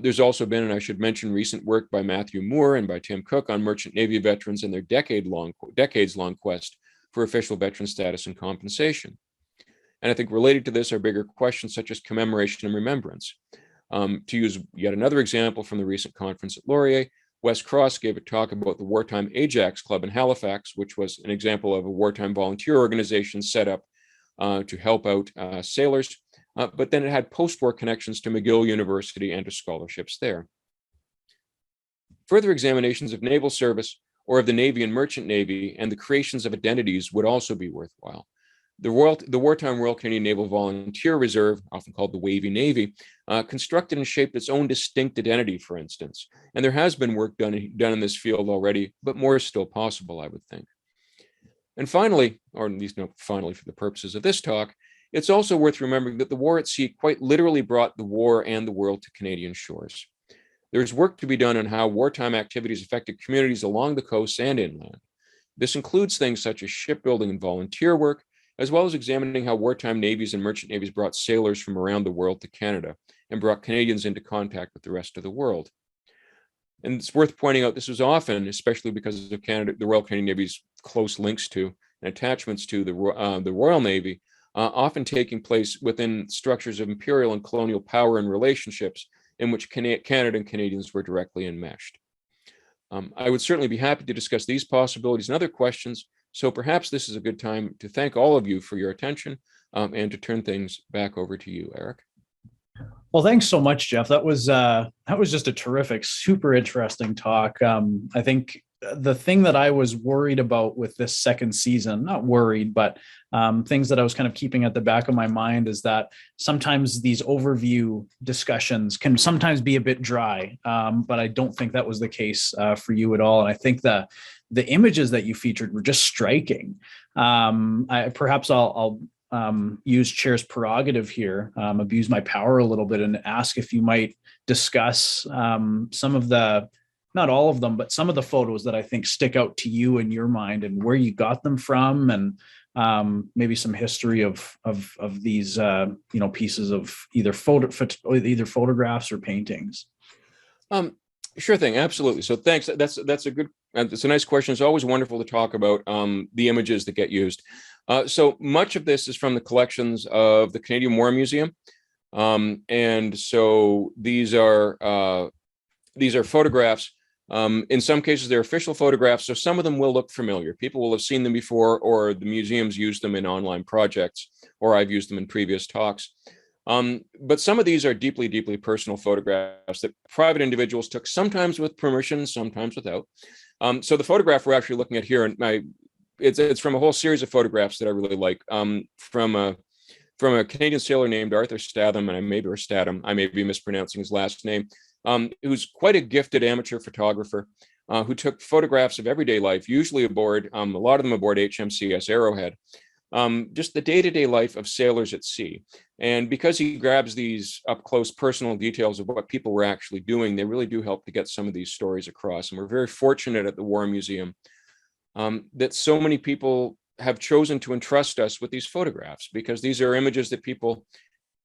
There's also been, and I should mention, recent work by Matthew Moore and by Tim Cook on merchant Navy veterans and their decades-long quest for official veteran status and compensation. And I think related to this are bigger questions such as commemoration and remembrance. To use yet another example from the recent conference at Laurier, Wes Cross gave a talk about the Wartime Ajax Club in Halifax, which was an example of a wartime volunteer organization set up to help out sailors, but then it had post-war connections to McGill University and to scholarships there. Further examinations of naval service or of the Navy and Merchant Navy and the creations of identities would also be worthwhile. The wartime Royal Canadian Naval Volunteer Reserve, often called the Wavy Navy, constructed and shaped its own distinct identity, for instance. And there has been work done in this field already, but more is still possible, I would think. And finally, or at least not finally for the purposes of this talk, it's also worth remembering that the war at sea quite literally brought the war and the world to Canadian shores. There's work to be done on how wartime activities affected communities along the coast and inland. This includes things such as shipbuilding and volunteer work, as well as examining how wartime navies and merchant navies brought sailors from around the world to Canada and brought Canadians into contact with the rest of the world. And it's worth pointing out this was often, especially because of Canada, the Royal Canadian Navy's close links to and attachments to the Royal Navy, often taking place within structures of imperial and colonial power and relationships in which Canada and Canadians were directly enmeshed. I would certainly be happy to discuss these possibilities and other questions, so perhaps this is a good time to thank all of you for your attention and to turn things back over to you, Eric. Well, thanks so much, Jeff. That was just a terrific, super interesting talk. I think the thing that I was worried about with this second season, not worried, but things that I was kind of keeping at the back of my mind is that sometimes these overview discussions can sometimes be a bit dry, but I don't think that was the case for you at all. And I think the images that you featured were just striking. Perhaps I'll use chair's prerogative here, abuse my power a little bit and ask if you might discuss some of the, not all of them, but some of the photos that I think stick out to you in your mind and where you got them from, and maybe some history of these pieces of either photographs or paintings. Sure thing, absolutely. So thanks. That's a good. It's a nice question. It's always wonderful to talk about the images that get used. So much of this is from the collections of the Canadian War Museum, and so these are photographs. In some cases, they're official photographs, so some of them will look familiar. People will have seen them before, or the museums use them in online projects, or I've used them in previous talks. But some of these are deeply, deeply personal photographs that private individuals took, sometimes with permission, sometimes without. So the photograph we're actually looking at here, and it's from a whole series of photographs that I really like, from a Canadian sailor named Arthur Statham, and I may be mispronouncing his last name, who's quite a gifted amateur photographer, who took photographs of everyday life, usually aboard, a lot of them aboard HMCS Arrowhead, just the day-to-day life of sailors at sea. And because he grabs these up-close personal details of what people were actually doing, they really do help to get some of these stories across. And we're very fortunate at the War Museum that so many people have chosen to entrust us with these photographs, because these are images that people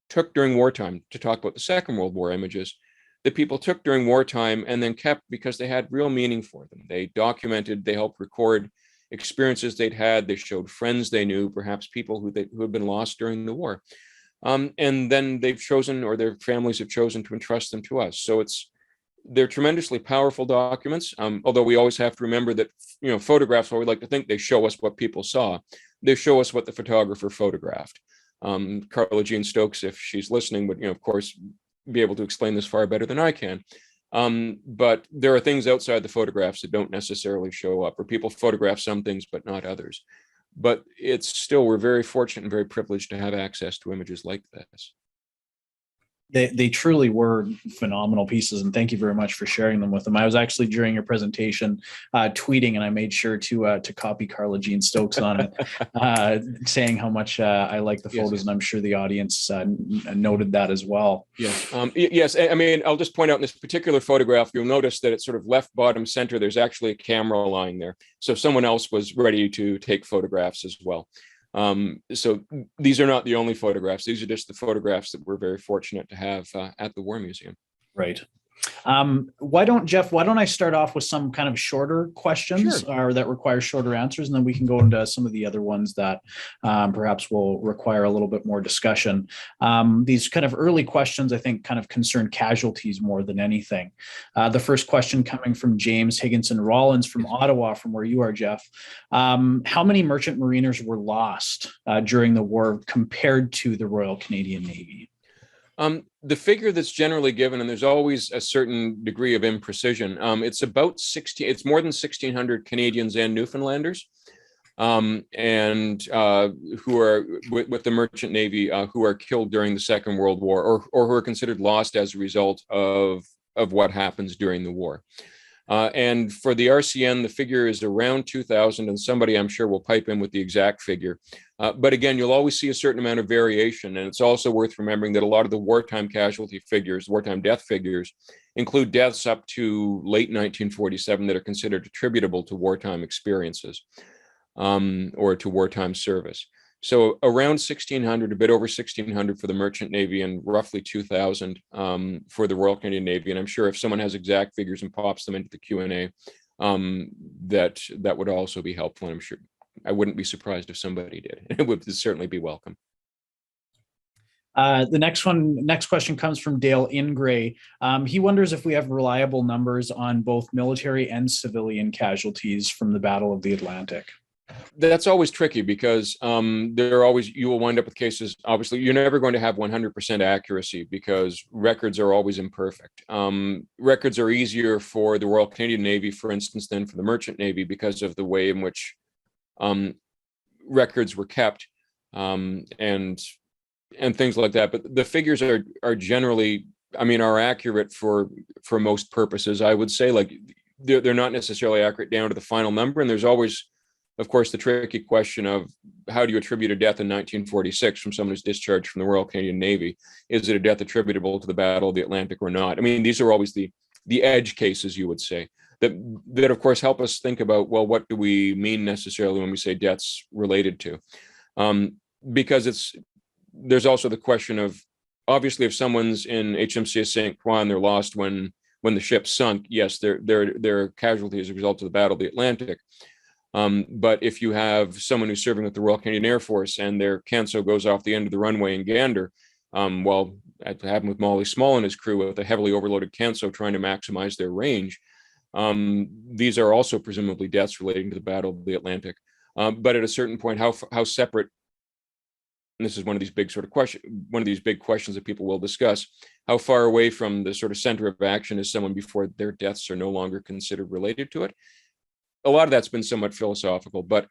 took during wartime, to talk about the Second World War images, that people took during wartime and then kept because they had real meaning for them. They documented, they helped record experiences they'd had, they showed friends they knew, perhaps people who had been lost during the war. And then they've chosen, or their families have chosen, to entrust them to us. So they're tremendously powerful documents, although we always have to remember that, photographs, while we like to think they show us what people saw, they show us what the photographer photographed. Carla Jean Stokes, if she's listening, would, of course, be able to explain this far better than I can. But there are things outside the photographs that don't necessarily show up, or people photograph some things but not others. But we're very fortunate and very privileged to have access to images like this. They truly were phenomenal pieces, and thank you very much for sharing them with them. I was actually, during your presentation, tweeting, and I made sure to copy Carla Jean Stokes on it, saying how much I like the photos, yes. And I'm sure the audience noted that as well. Yes, yes. I mean, I'll just point out in this particular photograph, you'll notice that it's sort of left bottom center. There's actually a camera lying there, so someone else was ready to take photographs as well. So these are not the only photographs. These are just the photographs that we're very fortunate to have at the War Museum. Right. Why don't I start off with some kind of shorter questions, sure, or that require shorter answers, and then we can go into some of the other ones that perhaps will require a little bit more discussion. These kind of early questions, I think, kind of concern casualties more than anything. The first question coming from James Higginson Rollins from Ottawa, from where you are, Jeff. How many merchant mariners were lost during the war compared to the Royal Canadian Navy? The figure that's generally given, and there's always a certain degree of imprecision, it's about 16, it's more than 1,600 Canadians and Newfoundlanders, and who are with the Merchant Navy, who are killed during the Second World War, or who are considered lost as a result of what happens during the war. And for the RCN, the figure is around 2,000, and somebody I'm sure will pipe in with the exact figure. But again, you'll always see a certain amount of variation. And it's also worth remembering that a lot of the wartime casualty figures, wartime death figures, include deaths up to late 1947 that are considered attributable to wartime experiences or to wartime service. So around 1,600, a bit over 1,600 for the Merchant Navy, and roughly 2,000 for the Royal Canadian Navy. And I'm sure if someone has exact figures and pops them into the Q&A, that would also be helpful. And I'm sure I wouldn't be surprised if somebody did. It would certainly be welcome. The next question comes from Dale Ingray. He wonders if we have reliable numbers on both military and civilian casualties from the Battle of the Atlantic. That's always tricky because you will wind up with cases. Obviously, you're never going to have 100% accuracy because records are always imperfect. Records are easier for the Royal Canadian Navy, for instance, than for the Merchant Navy because of the way in which records were kept and things like that. But the figures are generally, are accurate for most purposes. I would say, like, they're not necessarily accurate down to the final number, and there's always, of course, the tricky question of how do you attribute a death in 1946 from someone who's discharged from the Royal Canadian Navy? Is it a death attributable to the Battle of the Atlantic or not? These are always the edge cases, you would say, that of course help us think about, well, what do we mean necessarily when we say deaths related to? Because there's also the question of, obviously, if someone's in HMCS St. Croix and they're lost when the ship sunk, yes, they're casualty as a result of the Battle of the Atlantic. But if you have someone who's serving with the Royal Canadian Air Force and their Canso goes off the end of the runway in Gander, it happened with Molly Small and his crew with a heavily overloaded Canso trying to maximize their range. These are also presumably deaths relating to the Battle of the Atlantic. But at a certain point, how separate, and this is one of these big questions that people will discuss, how far away from the sort of center of action is someone before their deaths are no longer considered related to it? A lot of that's been somewhat philosophical, but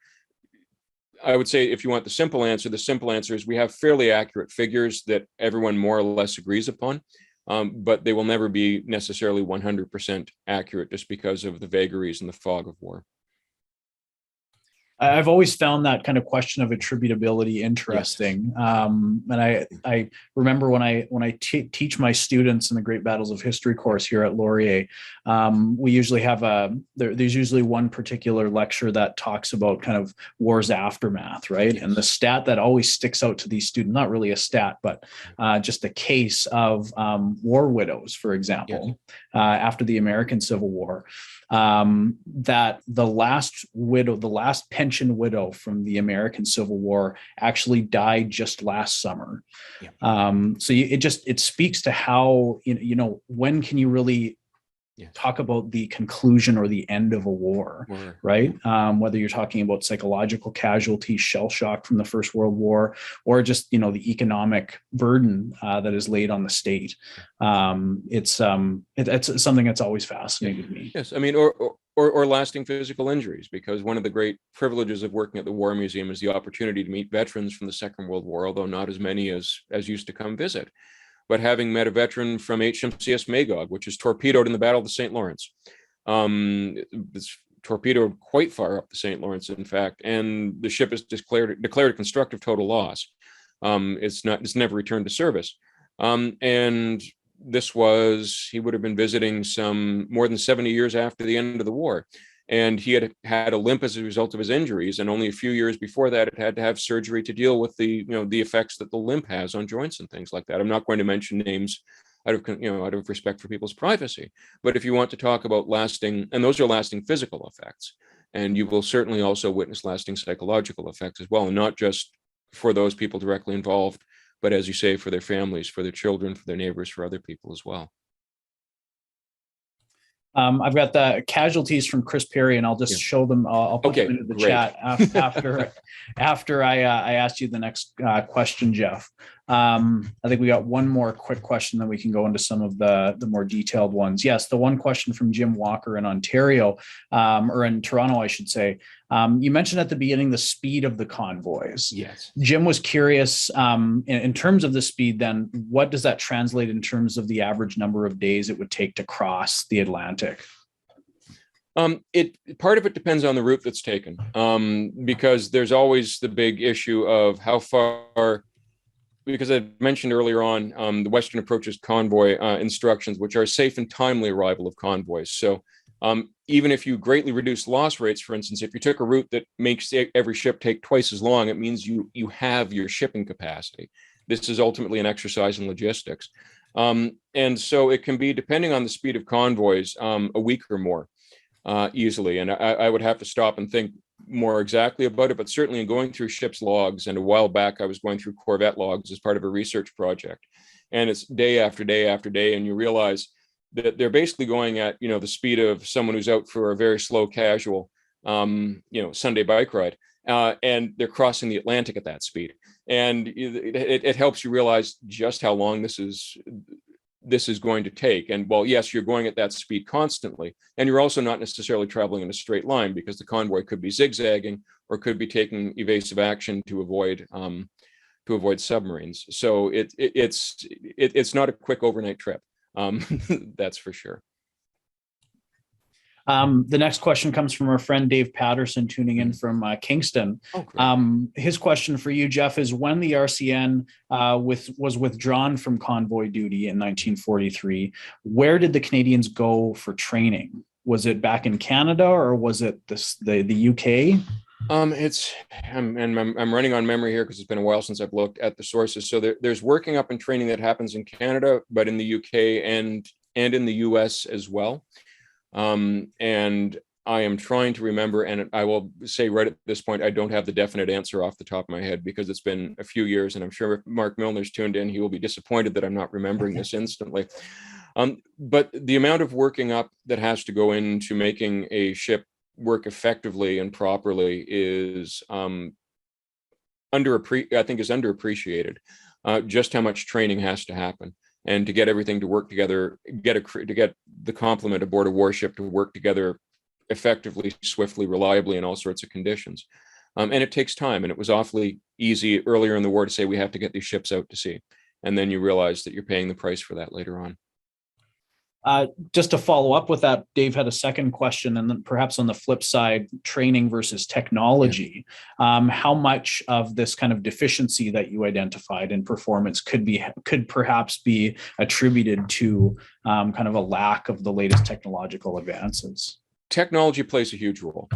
I would say if you want the simple answer is we have fairly accurate figures that everyone more or less agrees upon, but they will never be necessarily 100% accurate just because of the vagaries and the fog of war. I've always found that kind of question of attributability interesting. Yes. And I remember when I teach my students in the Great Battles of History course here at Laurier, we usually have there's usually one particular lecture that talks about kind of war's aftermath, right? Yes. And the stat that always sticks out to these students, not really a stat, but just a case of war widows, for example, yes. After the American Civil War. That the last pension widow from the American Civil War actually died just last summer. Yeah. So it speaks to how, when can you really talk about the conclusion or the end of a war, right? Whether you're talking about psychological casualty, shell shock from the First World War, or just, the economic burden that is laid on the state. It's something that's always fascinated me. Yes, or lasting physical injuries, because one of the great privileges of working at the War Museum is the opportunity to meet veterans from the Second World War, although not as many as used to come visit. But having met a veteran from HMCS Magog, which is torpedoed in the Battle of the St. Lawrence, it's torpedoed quite far up the St. Lawrence, in fact, and the ship is declared a constructive total loss. It's never returned to service, and he would have been visiting some more than 70 years after the end of the war. And he had a limp as a result of his injuries, and only a few years before that, it had to have surgery to deal with the effects that the limp has on joints and things like that. I'm not going to mention names out of respect for people's privacy, but if you want to talk about lasting, and those are lasting physical effects, and you will certainly also witness lasting psychological effects as well, and not just for those people directly involved, but as you say, for their families, for their children, for their neighbors, for other people as well. I've got the casualties from Chris Perry, and I'll just show them. I'll put them into the chat after I asked you the next question, Jeff. I think we got one more quick question, then we can go into some of the more detailed ones. Yes, the one question from Jim Walker in Ontario, or in Toronto, I should say. You mentioned at the beginning the speed of the convoys. Yes. Jim was curious, in terms of the speed, then what does that translate in terms of the average number of days it would take to cross the Atlantic? It part of it depends on the route that's taken, because there's always the big issue of how far. Because I mentioned earlier on the Western Approach's convoy instructions, which are safe and timely arrival of convoys. So even if you greatly reduce loss rates, for instance, if you took a route that makes every ship take twice as long, it means you have your shipping capacity. This is ultimately an exercise in logistics. And so it can be, depending on the speed of convoys, a week or more easily. And I would have to stop and think more exactly about it, but certainly in going through ship's logs, and a while back I was going through Corvette logs as part of a research project, and it's day after day after day, and you realize that they're basically going at, the speed of someone who's out for a very slow casual Sunday bike ride, and they're crossing the Atlantic at that speed. And it helps you realize just how long this is going to take. And well, yes, you're going at that speed constantly, and you're also not necessarily traveling in a straight line, because the convoy could be zigzagging or could be taking evasive action to avoid submarines. So it's not a quick overnight trip. That's for sure. The next question comes from our friend Dave Patterson, tuning in from Kingston. Oh, great. His question for you, Jeff, is when the RCN was withdrawn from convoy duty in 1943, where did the Canadians go for training? Was it back in Canada, or was it the UK? I'm running on memory here because it's been a while since I've looked at the sources. So there's working up and training that happens in Canada, but in the UK and in the US as well. And I am trying to remember, and I will say right at this point, I don't have the definite answer off the top of my head, because it's been a few years, and I'm sure if Mark Milner's tuned in, he will be disappointed that I'm not remembering this instantly. But the amount of working up that has to go into making a ship work effectively and properly is underappreciated. Just how much training has to happen. And to get everything to work together, to get the complement aboard a warship to work together effectively, swiftly, reliably in all sorts of conditions. And it takes time. And it was awfully easy earlier in the war to say we have to get these ships out to sea. And then you realize that you're paying the price for that later on. Just to follow up with that, Dave had a second question, and then perhaps on the flip side, training versus technology. Yeah. How much of this kind of deficiency that you identified in performance could perhaps be attributed to kind of a lack of the latest technological advances? Technology plays a huge role.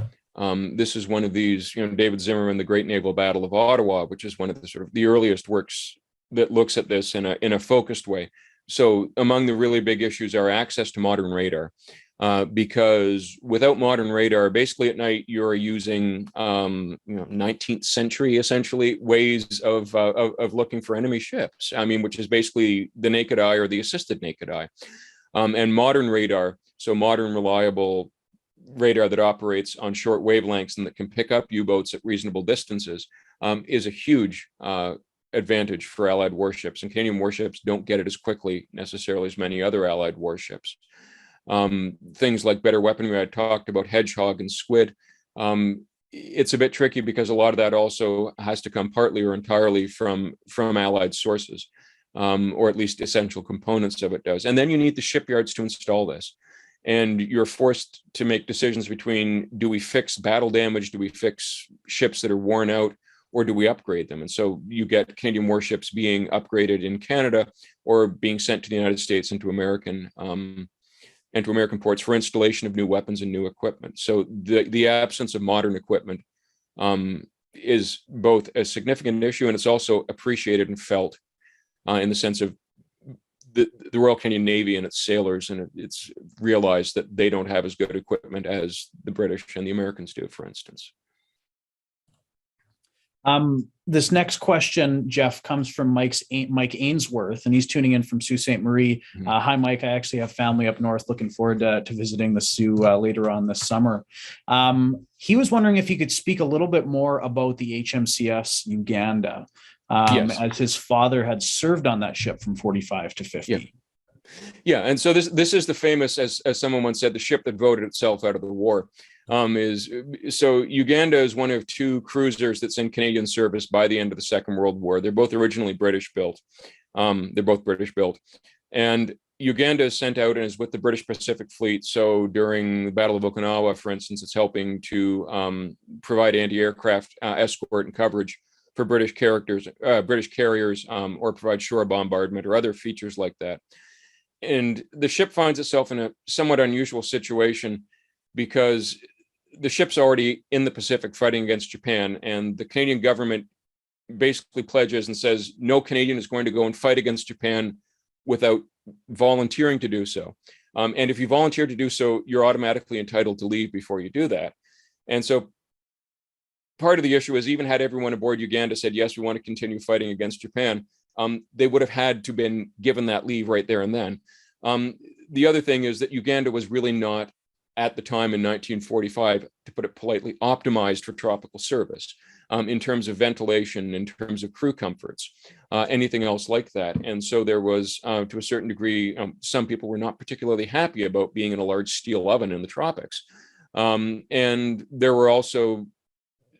This is one of these, David Zimmerman, The Great Naval Battle of Ottawa, which is one of the sort of the earliest works that looks at this in a focused way. So among the really big issues are access to modern radar, because without modern radar, basically at night you're using 19th century essentially ways of looking for enemy ships. I mean, which is basically the naked eye or the assisted naked eye, and modern radar. So modern reliable radar that operates on short wavelengths and that can pick up U-boats at reasonable distances is a huge advantage for Allied warships, and Canadian warships don't get it as quickly necessarily as many other Allied warships. Things like better weaponry, I talked about Hedgehog and Squid. It's a bit tricky because a lot of that also has to come partly or entirely from Allied sources, or at least essential components of it does. And then you need the shipyards to install this. And you're forced to make decisions between, do we fix battle damage? Do we fix ships that are worn out? Or do we upgrade them? And so you get Canadian warships being upgraded in Canada or being sent to the United States into American ports for installation of new weapons and new equipment. So the absence of modern equipment is both a significant issue, and it's also appreciated and felt in the sense of the Royal Canadian Navy and its sailors, and it's realized that they don't have as good equipment as the British and the Americans do, for instance. This next question, Jeff, comes from Mike Ainsworth, and he's tuning in from Sault Ste. Marie. Mm-hmm. Hi, Mike. I actually have family up north. Looking forward to visiting the Sioux later on this summer. He was wondering if you could speak a little bit more about the HMCS Uganda, yes, as his father had served on that ship from 45 to 50. Yeah. Yeah, and so this is the famous, as someone once said, the ship that voted itself out of the war. So Uganda is one of two cruisers that's in Canadian service by the end of the Second World War. They're both originally British built. And Uganda is sent out and is with the British Pacific Fleet. So during the Battle of Okinawa, for instance, it's helping to provide anti-aircraft escort and coverage for British carriers, or provide shore bombardment or other features like that. And the ship finds itself in a somewhat unusual situation because the ship's already in the Pacific fighting against Japan, and the Canadian government basically pledges and says no Canadian is going to go and fight against Japan without volunteering to do so. And if you volunteer to do so, you're automatically entitled to leave before you do that. And so part of the issue is, even had everyone aboard Uganda said, yes, we want to continue fighting against Japan, they would have had to been given that leave right there and then. The other thing is that Uganda was really not, at the time in 1945, to put it politely, optimized for tropical service in terms of ventilation, in terms of crew comforts, anything else like that. And so there was, to a certain degree, some people were not particularly happy about being in a large steel oven in the tropics. And there were also,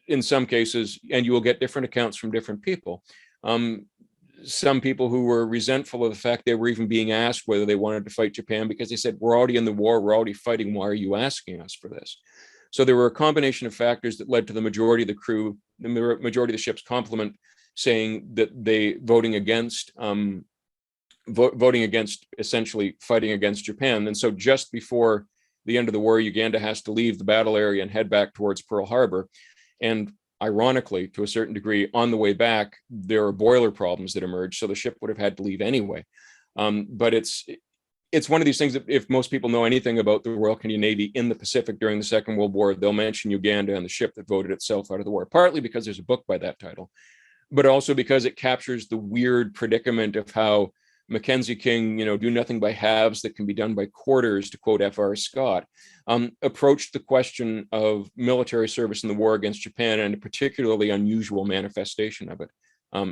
in some cases, and you will get different accounts from different people, some people who were resentful of the fact they were even being asked whether they wanted to fight Japan, because they said, we're already in the war, we're already fighting, why are you asking us for this? So there were a combination of factors that led to the majority of the crew, the majority of the ship's complement, saying that they voting against essentially fighting against Japan. And so just before the end of the war, Uganda has to leave the battle area and head back towards Pearl Harbor. And ironically, to a certain degree, on the way back, there are boiler problems that emerged, so the ship would have had to leave anyway. But it's one of these things that, if most people know anything about the Royal Canadian Navy in the Pacific during the Second World War, they'll mention Uganda and the ship that voted itself out of the war, partly because there's a book by that title, but also because it captures the weird predicament of how Mackenzie King, do nothing by halves that can be done by quarters, to quote F.R. Scott, approached the question of military service in the war against Japan, and a particularly unusual manifestation of it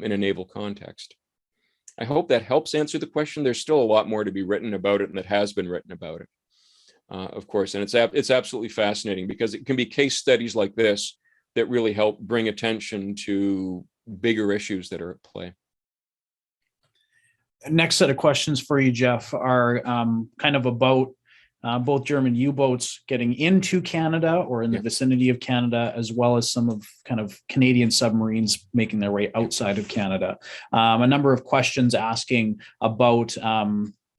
in a naval context. I hope that helps answer the question. There's still a lot more to be written about it, and that has been written about it, of course. And it's absolutely fascinating, because it can be case studies like this that really help bring attention to bigger issues that are at play. Next set of questions for you, Jeff, are kind of about both German U-boats getting into Canada or in the vicinity of Canada, as well as some of kind of Canadian submarines making their way outside of Canada. A number of questions asking about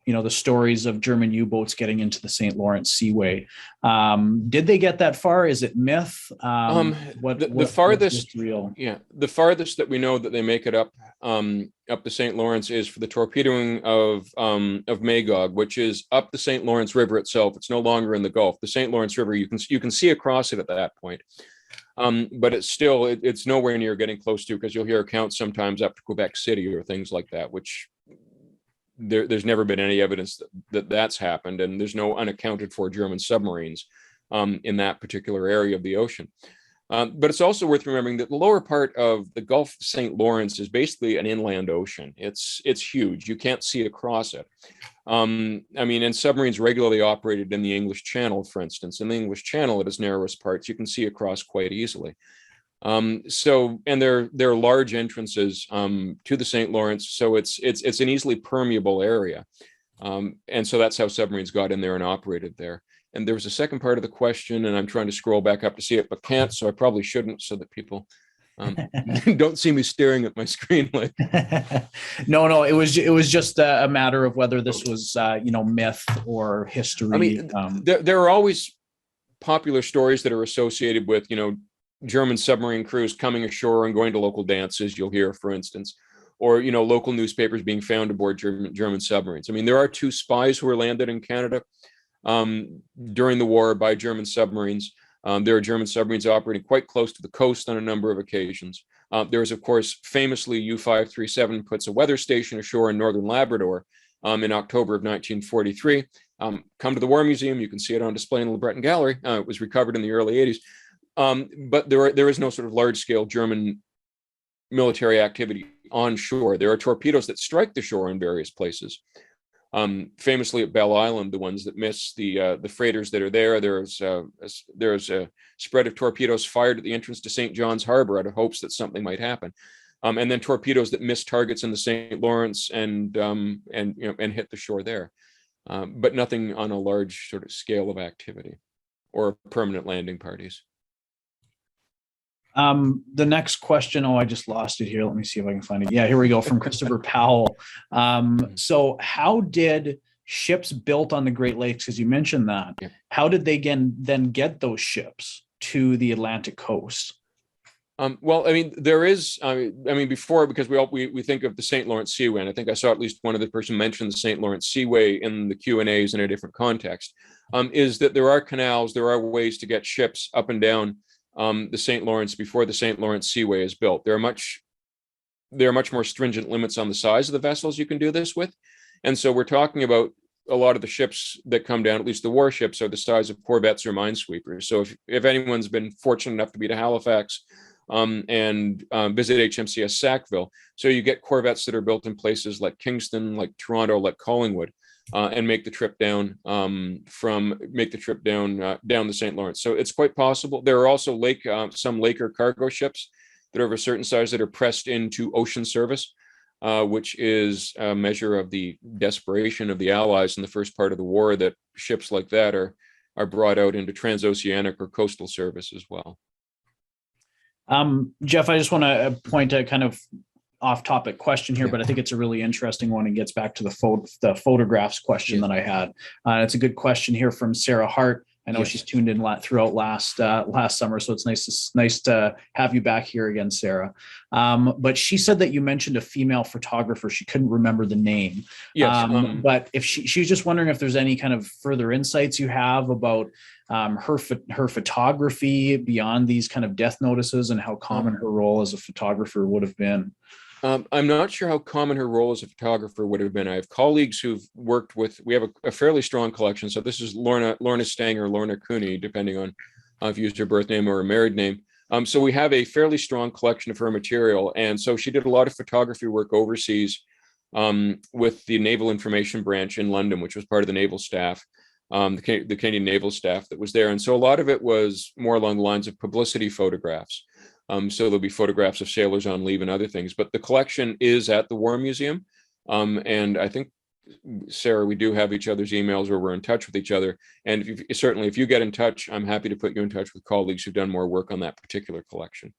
the stories of German U-boats getting into the St. Lawrence Seaway. Did they get that far? Is it myth? The farthest real? Yeah, the farthest that we know that they make it up the St. Lawrence is for the torpedoing of Magog, which is up the St. Lawrence River itself. It's no longer in the Gulf. The St. Lawrence River, you can see across it at that point. But it's nowhere near getting close to, because you'll hear accounts sometimes up to Quebec City or things like that, which there's never been any evidence that that's happened, and there's no unaccounted for German submarines in that particular area of the ocean. But it's also worth remembering that the lower part of the Gulf of St. Lawrence is basically an inland ocean. It's huge. You can't see across it. And submarines regularly operated in the English Channel, for instance. In the English Channel, at its narrowest parts, you can see across quite easily. And there are large entrances to the St. Lawrence, so it's an easily permeable area. And so that's how submarines got in there and operated there. And there was a second part of the question, and I'm trying to scroll back up to see it, but can't, so I probably shouldn't, so that people don't see me staring at my screen. No, it was just a matter of whether this was myth or history. There are always popular stories that are associated with German submarine crews coming ashore and going to local dances, you'll hear, for instance, or local newspapers being found aboard German submarines. There are 2 spies who were landed in Canada during the war by German submarines. There are German submarines operating quite close to the coast on a number of occasions. There is, of course, famously U-537 puts a weather station ashore in northern Labrador in October of 1943. Come to the War Museum, you can see it on display in the LeBreton Gallery. It was recovered in the early 80s. But there is no sort of large-scale German military activity on shore. There are torpedoes that strike the shore in various places. Famously at Belle Island, the ones that miss the freighters that are there. There's a spread of torpedoes fired at the entrance to St. John's Harbor out of hopes that something might happen, and then torpedoes that miss targets in the St. Lawrence and hit the shore there. but nothing on a large sort of scale of activity or permanent landing parties. The next question, I just lost it here. Let me see if I can find it. Yeah, here we go, from Christopher Powell. So how did ships built on the Great Lakes, because you mentioned that, how did they then get those ships to the Atlantic coast? Well, I mean, there is, before, because we think of the St. Lawrence Seaway, and I think I saw at least one other person mention the St. Lawrence Seaway in the Q&As in a different context, is that there are canals, there are ways to get ships up and down the St. Lawrence before the St. Lawrence Seaway is built. There are much more stringent limits on the size of the vessels you can do this with. And so we're talking about a lot of the ships that come down, at least the warships, are the size of corvettes or minesweepers. So if anyone's been fortunate enough to be to Halifax and visit HMCS Sackville, so you get corvettes that are built in places like Kingston, like Toronto, like Collingwood, and make the trip down down the St. Lawrence. So it's quite possible. There are also some Laker cargo ships that are of a certain size that are pressed into ocean service, which is a measure of the desperation of the Allies in the first part of the war, that ships like that are brought out into transoceanic or coastal service as well. Jeff, I just want to point a kind of off-topic question here, but I think it's a really interesting one and gets back to the photographs question that I had. It's a good question here from Sarah Hart. I know she's tuned in throughout last summer, so it's nice to have you back here again, Sarah. But she said that you mentioned a female photographer. She couldn't remember the name. Yes. But if she was just wondering if there's any kind of further insights you have about her photography beyond these kind of death notices and how common her role as a photographer would have been. I'm not sure how common her role as a photographer would have been. I have colleagues who've worked with, we have a fairly strong collection. So this is Lorna Stanger, Lorna Cooney, depending on if you used her birth name or her married name. So we have a fairly strong collection of her material. And so she did a lot of photography work overseas with the Naval Information Branch in London, which was part of the naval staff, the Canadian naval staff that was there. And so a lot of it was more along the lines of publicity photographs. So there'll be photographs of sailors on leave and other things, but the collection is at the War Museum. And I think, Sarah, we do have each other's emails where we're in touch with each other. And certainly if you get in touch, I'm happy to put you in touch with colleagues who've done more work on that particular collection.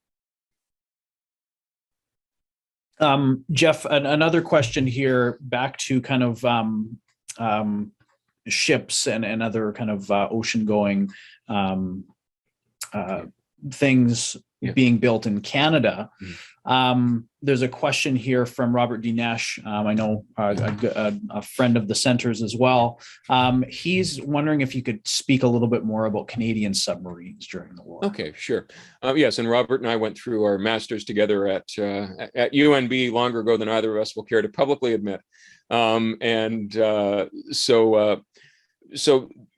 Jeff, another question here, back to kind of ships and other kind of ocean going things being built in Canada. There's a question here from Robert Dinesh. I know a friend of the center's as well. He's wondering if you could speak a little bit more about Canadian submarines during the war. Okay, sure. Yes, and Robert and I went through our masters together at UNB longer ago than either of us will care to publicly admit. So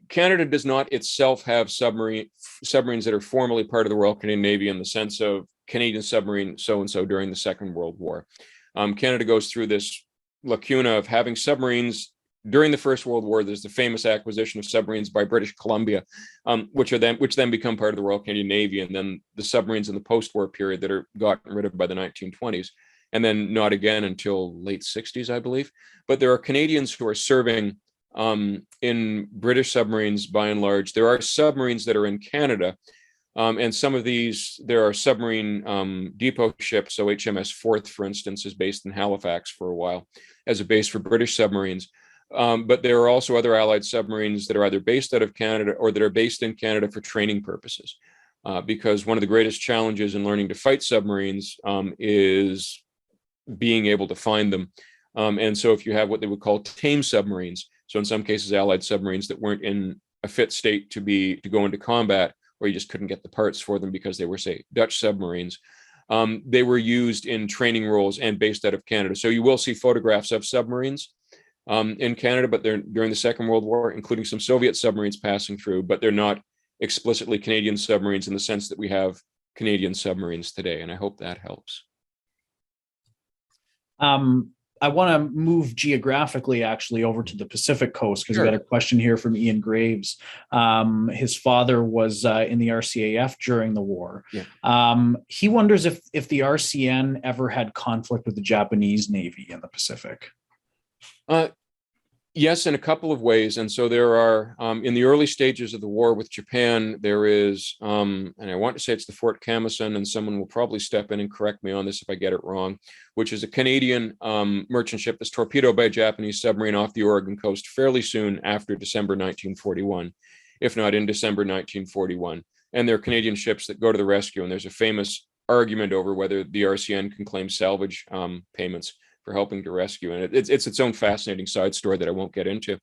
Canada does not itself have submarines that are formally part of the Royal Canadian Navy in the sense of Canadian submarine so-and-so during the Second World War. Canada goes through this lacuna of having submarines during the First World War. There's the famous acquisition of submarines by British Columbia, which then become part of the Royal Canadian Navy, and then the submarines in the post-war period that are gotten rid of by the 1920s, and then not again until late 60s, I believe. But there are Canadians who are serving in British submarines by and large. There are submarines that are in Canada, and some of these, there are submarine depot ships. So HMS Forth, for instance, is based in Halifax for a while as a base for British submarines. But there are also other Allied submarines that are either based out of Canada or that are based in Canada for training purposes. Because one of the greatest challenges in learning to fight submarines is being able to find them. And so if you have what they would call tame submarines, so in some cases, Allied submarines that weren't in a fit state to go into combat, or you just couldn't get the parts for them because they were, say, Dutch submarines, they were used in training roles and based out of Canada. So you will see photographs of submarines in Canada, but they're during the Second World War, including some Soviet submarines passing through, but they're not explicitly Canadian submarines in the sense that we have Canadian submarines today. And I hope that helps. I want to move geographically actually over to the Pacific coast, because Sure. we got a question here from Ian Graves. His father was in the RCAF during the war. Yeah. He wonders if the RCN ever had conflict with the Japanese Navy in the Pacific. Yes, in a couple of ways. And so there are, in the early stages of the war with Japan, there is, and I want to say it's the Fort Camuson, and someone will probably step in and correct me on this if I get it wrong, which is a Canadian merchant ship that's torpedoed by a Japanese submarine off the Oregon coast fairly soon after December 1941, if not in December 1941. And there are Canadian ships that go to the rescue, and there's a famous argument over whether the RCN can claim salvage payments for helping to rescue. And it's its own fascinating side story that I won't get into.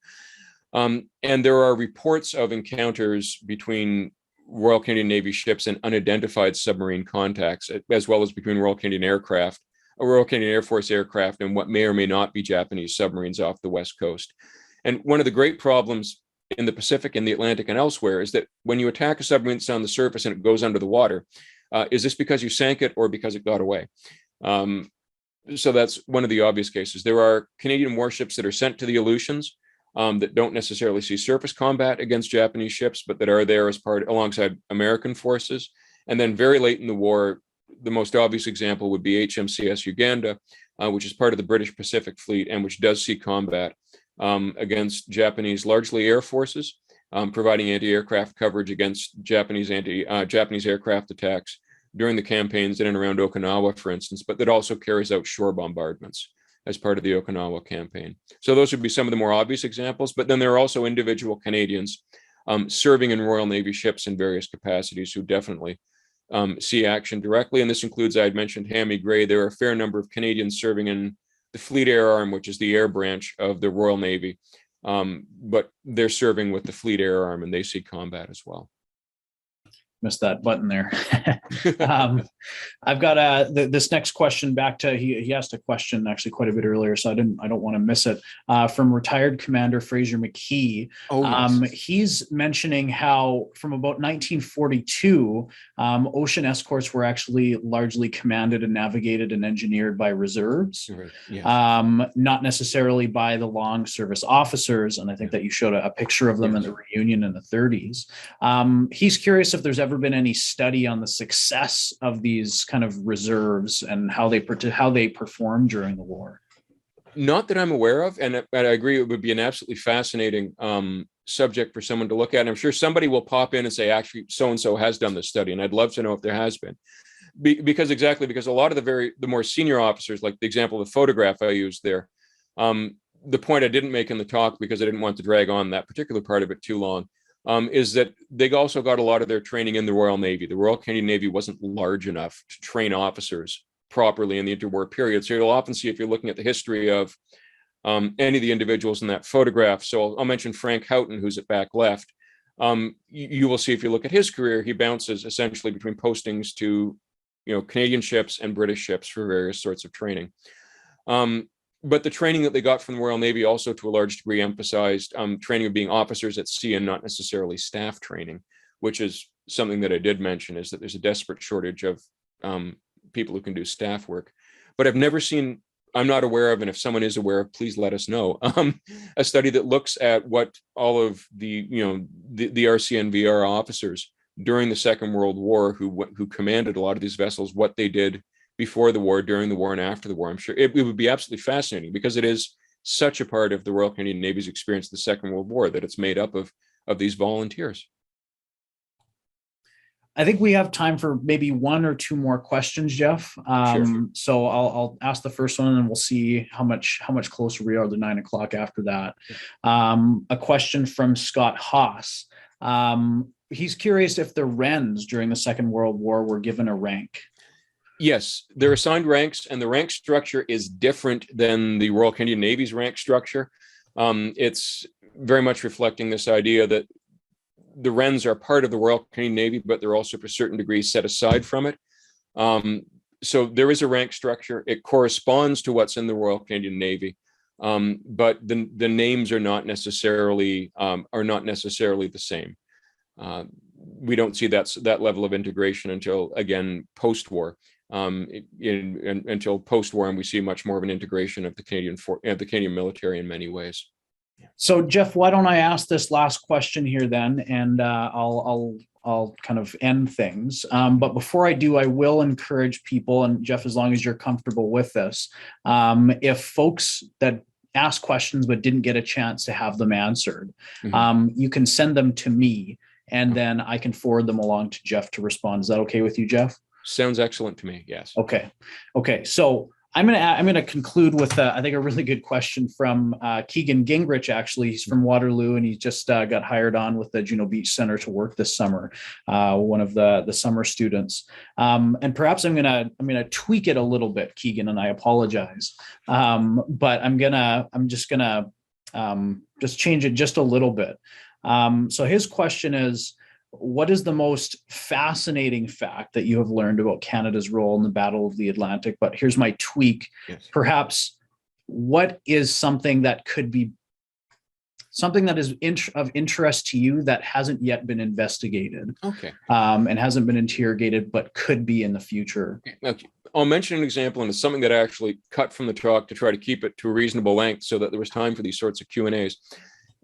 And there are reports of encounters between Royal Canadian Navy ships and unidentified submarine contacts, as well as between Royal Canadian aircraft, Royal Canadian Air Force aircraft, and what may or may not be Japanese submarines off the West Coast. And one of the great problems in the Pacific, in the Atlantic, and elsewhere is that when you attack a submarine that's on the surface and it goes under the water, is this because you sank it or because it got away? So that's one of the obvious cases. There are Canadian warships that are sent to the Aleutians that don't necessarily see surface combat against Japanese ships, but that are there as alongside American forces. And then very late in the war, the most obvious example would be HMCS Uganda, which is part of the British Pacific Fleet and which does see combat against Japanese, largely air forces, providing anti-aircraft coverage against Japanese aircraft attacks during the campaigns in and around Okinawa, for instance, but that also carries out shore bombardments as part of the Okinawa campaign. So those would be some of the more obvious examples, but then there are also individual Canadians serving in Royal Navy ships in various capacities who definitely see action directly. And this includes, I had mentioned Hammy Gray. There are a fair number of Canadians serving in the Fleet Air Arm, which is the air branch of the Royal Navy, but they're serving with the Fleet Air Arm and they see combat as well. Missed that button there. I've got this next question back to he asked a question actually quite a bit earlier, so I don't want to miss it. From retired Commander Fraser McKee. Oh, yes. He's mentioning how from about 1942, ocean escorts were actually largely commanded and navigated and engineered by reserves, Right. Yes. not necessarily by the long service officers. And I think that you showed a picture of them in the reunion in the 30s. He's curious if there's ever been any study on the success of these kind of reserves and how they performed during the war. Not that I'm aware of, and I agree it would be an absolutely fascinating subject for someone to look at. And I'm sure somebody will pop in and say, actually, so-and-so has done this study, and I'd love to know if there has been. Because a lot of the more senior officers, like the example of the photograph I used there, the point I didn't make in the talk because I didn't want to drag on that particular part of it too long, is that they also got a lot of their training in the Royal Navy. The Royal Canadian Navy wasn't large enough to train officers properly in the interwar period. So you'll often see, if you're looking at the history of any of the individuals in that photograph, so I'll mention Frank Houghton, who's at back left. You will see, if you look at his career, he bounces essentially between postings to, Canadian ships and British ships for various sorts of training. But the training that they got from the Royal Navy also to a large degree emphasized training of being officers at sea and not necessarily staff training, which is something that I did mention, is that there's a desperate shortage of people who can do staff work. But I've never seen, I'm not aware of, and if someone is aware of, please let us know, a study that looks at what all of the RCNVR officers during the Second World War who commanded a lot of these vessels, what they did before the war, during the war, and after the war. I'm sure it would be absolutely fascinating, because it is such a part of the Royal Canadian Navy's experience of the Second World War that it's made up of these volunteers. I think we have time for maybe one or two more questions, Jeff. Sure. So I'll ask the first one, and then we'll see how much closer we are to 9 o'clock after that. A question from Scott Haas. He's curious if the Wrens during the Second World War were given a rank. Yes, they're assigned ranks, and the rank structure is different than the Royal Canadian Navy's rank structure. It's very much reflecting this idea that the Wrens are part of the Royal Canadian Navy, but they're also to a certain degree set aside from it. So there is a rank structure. It corresponds to what's in the Royal Canadian Navy, but the names are not necessarily the same. We don't see that level of integration until, again, post-war. Until post-war, and we see much more of an integration of the Canadian military in many ways. So, Jeff, why don't I ask this last question here then, and I'll kind of end things. But before I do, I will encourage people, and Jeff, as long as you're comfortable with this, if folks that asked questions but didn't get a chance to have them answered, Mhm. you can send them to me, and then I can forward them along to Jeff to respond. Is that okay with you, Jeff? Sounds excellent to me. Yes. Okay. Okay. So I'm gonna conclude with I think a really good question from Keegan Gingrich. Actually, he's from Waterloo, and he just got hired on with the Juno Beach Center to work this summer. One of the summer students, and perhaps I'm gonna tweak it a little bit, Keegan, and I apologize, but I'm just gonna just change it just a little bit. So his question is, what is the most fascinating fact that you have learned about Canada's role in the Battle of the Atlantic? But here's my tweak. Yes. Perhaps what is something that could be something that is of interest to you that hasn't yet been investigated, Okay. and hasn't been interrogated, but could be in the future? Okay. I'll mention an example, and it's something that I actually cut from the talk to try to keep it to a reasonable length so that there was time for these sorts of Q&As.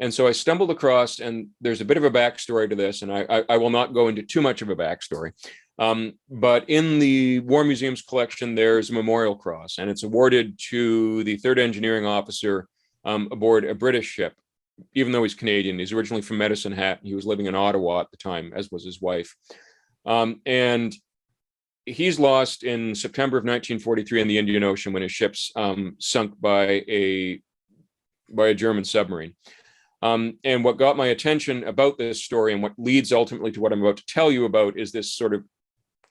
And so I stumbled across, and there's a bit of a backstory to this, and I will not go into too much of a backstory. But in the War Museum's collection, there's a memorial cross, and it's awarded to the third engineering officer aboard a British ship, even though he's Canadian. He's originally from Medicine Hat. He was living in Ottawa at the time, as was his wife. And he's lost in September of 1943 in the Indian Ocean when his ship's sunk by a German submarine. And what got my attention about this story, and what leads ultimately to what I'm about to tell you about, is this sort of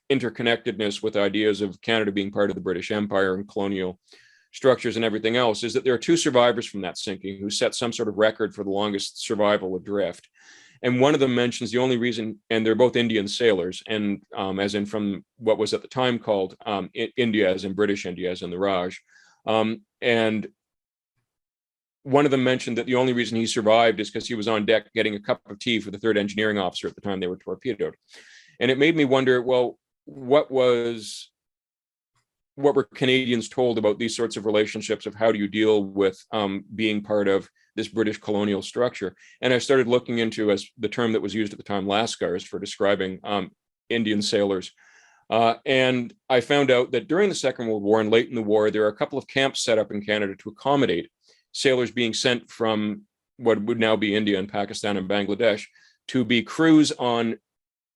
interconnectedness with ideas of Canada being part of the British Empire and colonial structures and everything else, is that there are two survivors from that sinking who set some sort of record for the longest survival adrift. And one of them mentions the only reason, and they're both Indian sailors, and as in from what was at the time called India, as in British India, as in the Raj. And one of them mentioned that the only reason he survived is because he was on deck getting a cup of tea for the third engineering officer at the time they were torpedoed. And it made me wonder, well, what were Canadians told about these sorts of relationships, of how do you deal with being part of this British colonial structure? And I started looking into, as the term that was used at the time, lascars, for describing Indian sailors. And I found out that during the Second World War and late in the war, there are a couple of camps set up in Canada to accommodate sailors being sent from what would now be India and Pakistan and Bangladesh to be crews on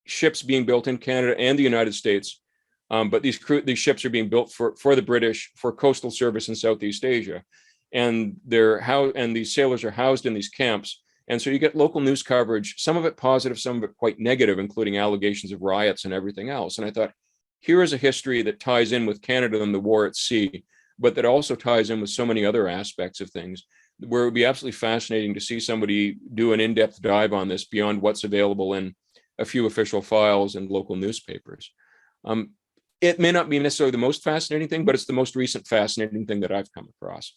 ships being built in Canada and the United States. But these ships are being built for the British, for coastal service in Southeast Asia. And these sailors are housed in these camps. And so you get local news coverage, some of it positive, some of it quite negative, including allegations of riots and everything else. And I thought, here is a history that ties in with Canada and the war at sea, but that also ties in with so many other aspects of things, where it would be absolutely fascinating to see somebody do an in-depth dive on this beyond what's available in a few official files and local newspapers. It may not be necessarily the most fascinating thing, but it's the most recent fascinating thing that I've come across.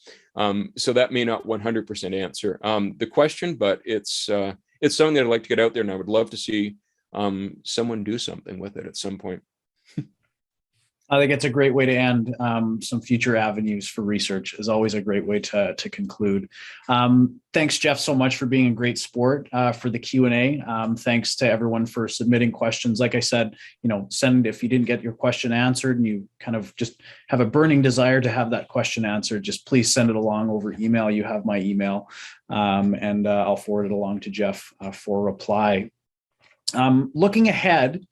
So that may not 100% answer the question, but it's something that I'd like to get out there, and I would love to see someone do something with it at some point. I think it's a great way to end. Some future avenues for research is always a great way to conclude. Thanks, Jeff, so much for being a great sport for the Q&A. Thanks to everyone for submitting questions. Like I said, send, if you didn't get your question answered and you kind of just have a burning desire to have that question answered, just please send it along over email. You have my email, and I'll forward it along to Jeff for reply. Looking ahead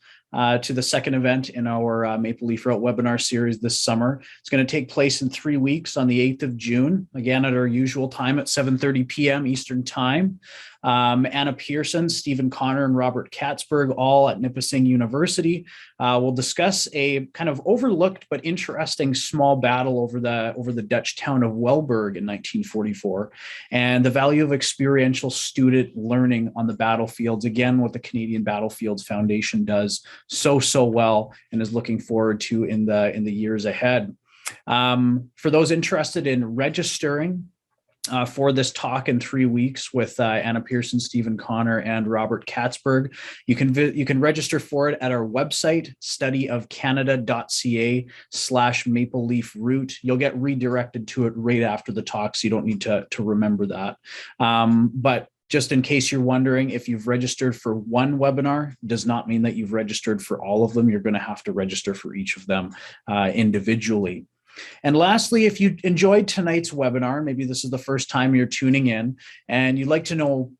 to the second event in our Maple Leaf Route webinar series this summer. It's going to take place in 3 weeks on the 8th of June, again at our usual time at 7:30 p.m. Eastern Time. Anna Pearson, Stephen Connor, and Robert Katzberg, all at Nipissing University, will discuss a kind of overlooked but interesting small battle over the Dutch town of Welberg in 1944, and the value of experiential student learning on the battlefields, again, what the Canadian Battlefields Foundation does so well and is looking forward to in the years ahead. For those interested in registering for this talk in 3 weeks with Anna Pearson, Stephen Connor, and Robert Katzberg, you can register for it at our website, studyofcanada.ca/Maple Leaf Route. You'll get redirected to it right after the talk, so you don't need to remember that. But just in case you're wondering, if you've registered for one webinar, does not mean that you've registered for all of them. You're going to have to register for each of them individually. And lastly, if you enjoyed tonight's webinar, maybe this is the first time you're tuning in and you'd like to know,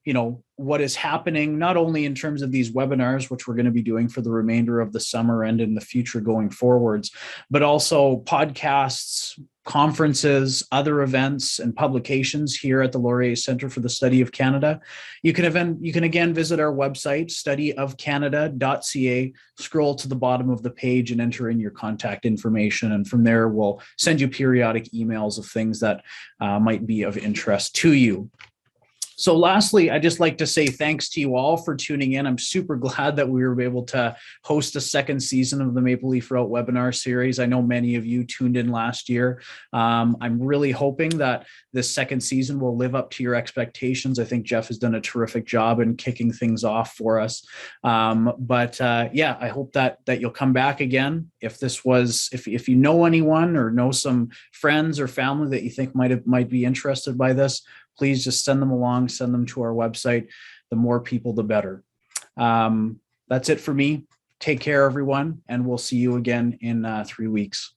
what is happening, not only in terms of these webinars, which we're going to be doing for the remainder of the summer and in the future going forwards, but also podcasts, conferences, other events, and publications here at the Laurier Center for the Study of Canada. You can again visit our website, studyofcanada.ca, scroll to the bottom of the page and enter in your contact information. And from there, we'll send you periodic emails of things that might be of interest to you. So lastly, I'd just like to say thanks to you all for tuning in. I'm super glad that we were able to host a second season of the Maple Leaf Route webinar series. I know many of you tuned in last year. I'm really hoping that this second season will live up to your expectations. I think Jeff has done a terrific job in kicking things off for us. I hope that you'll come back again. If you know anyone or know some friends or family that you think might be interested by this, please just send them along, send them to our website. The more people, the better. That's it for me. Take care, everyone, and we'll see you again in 3 weeks.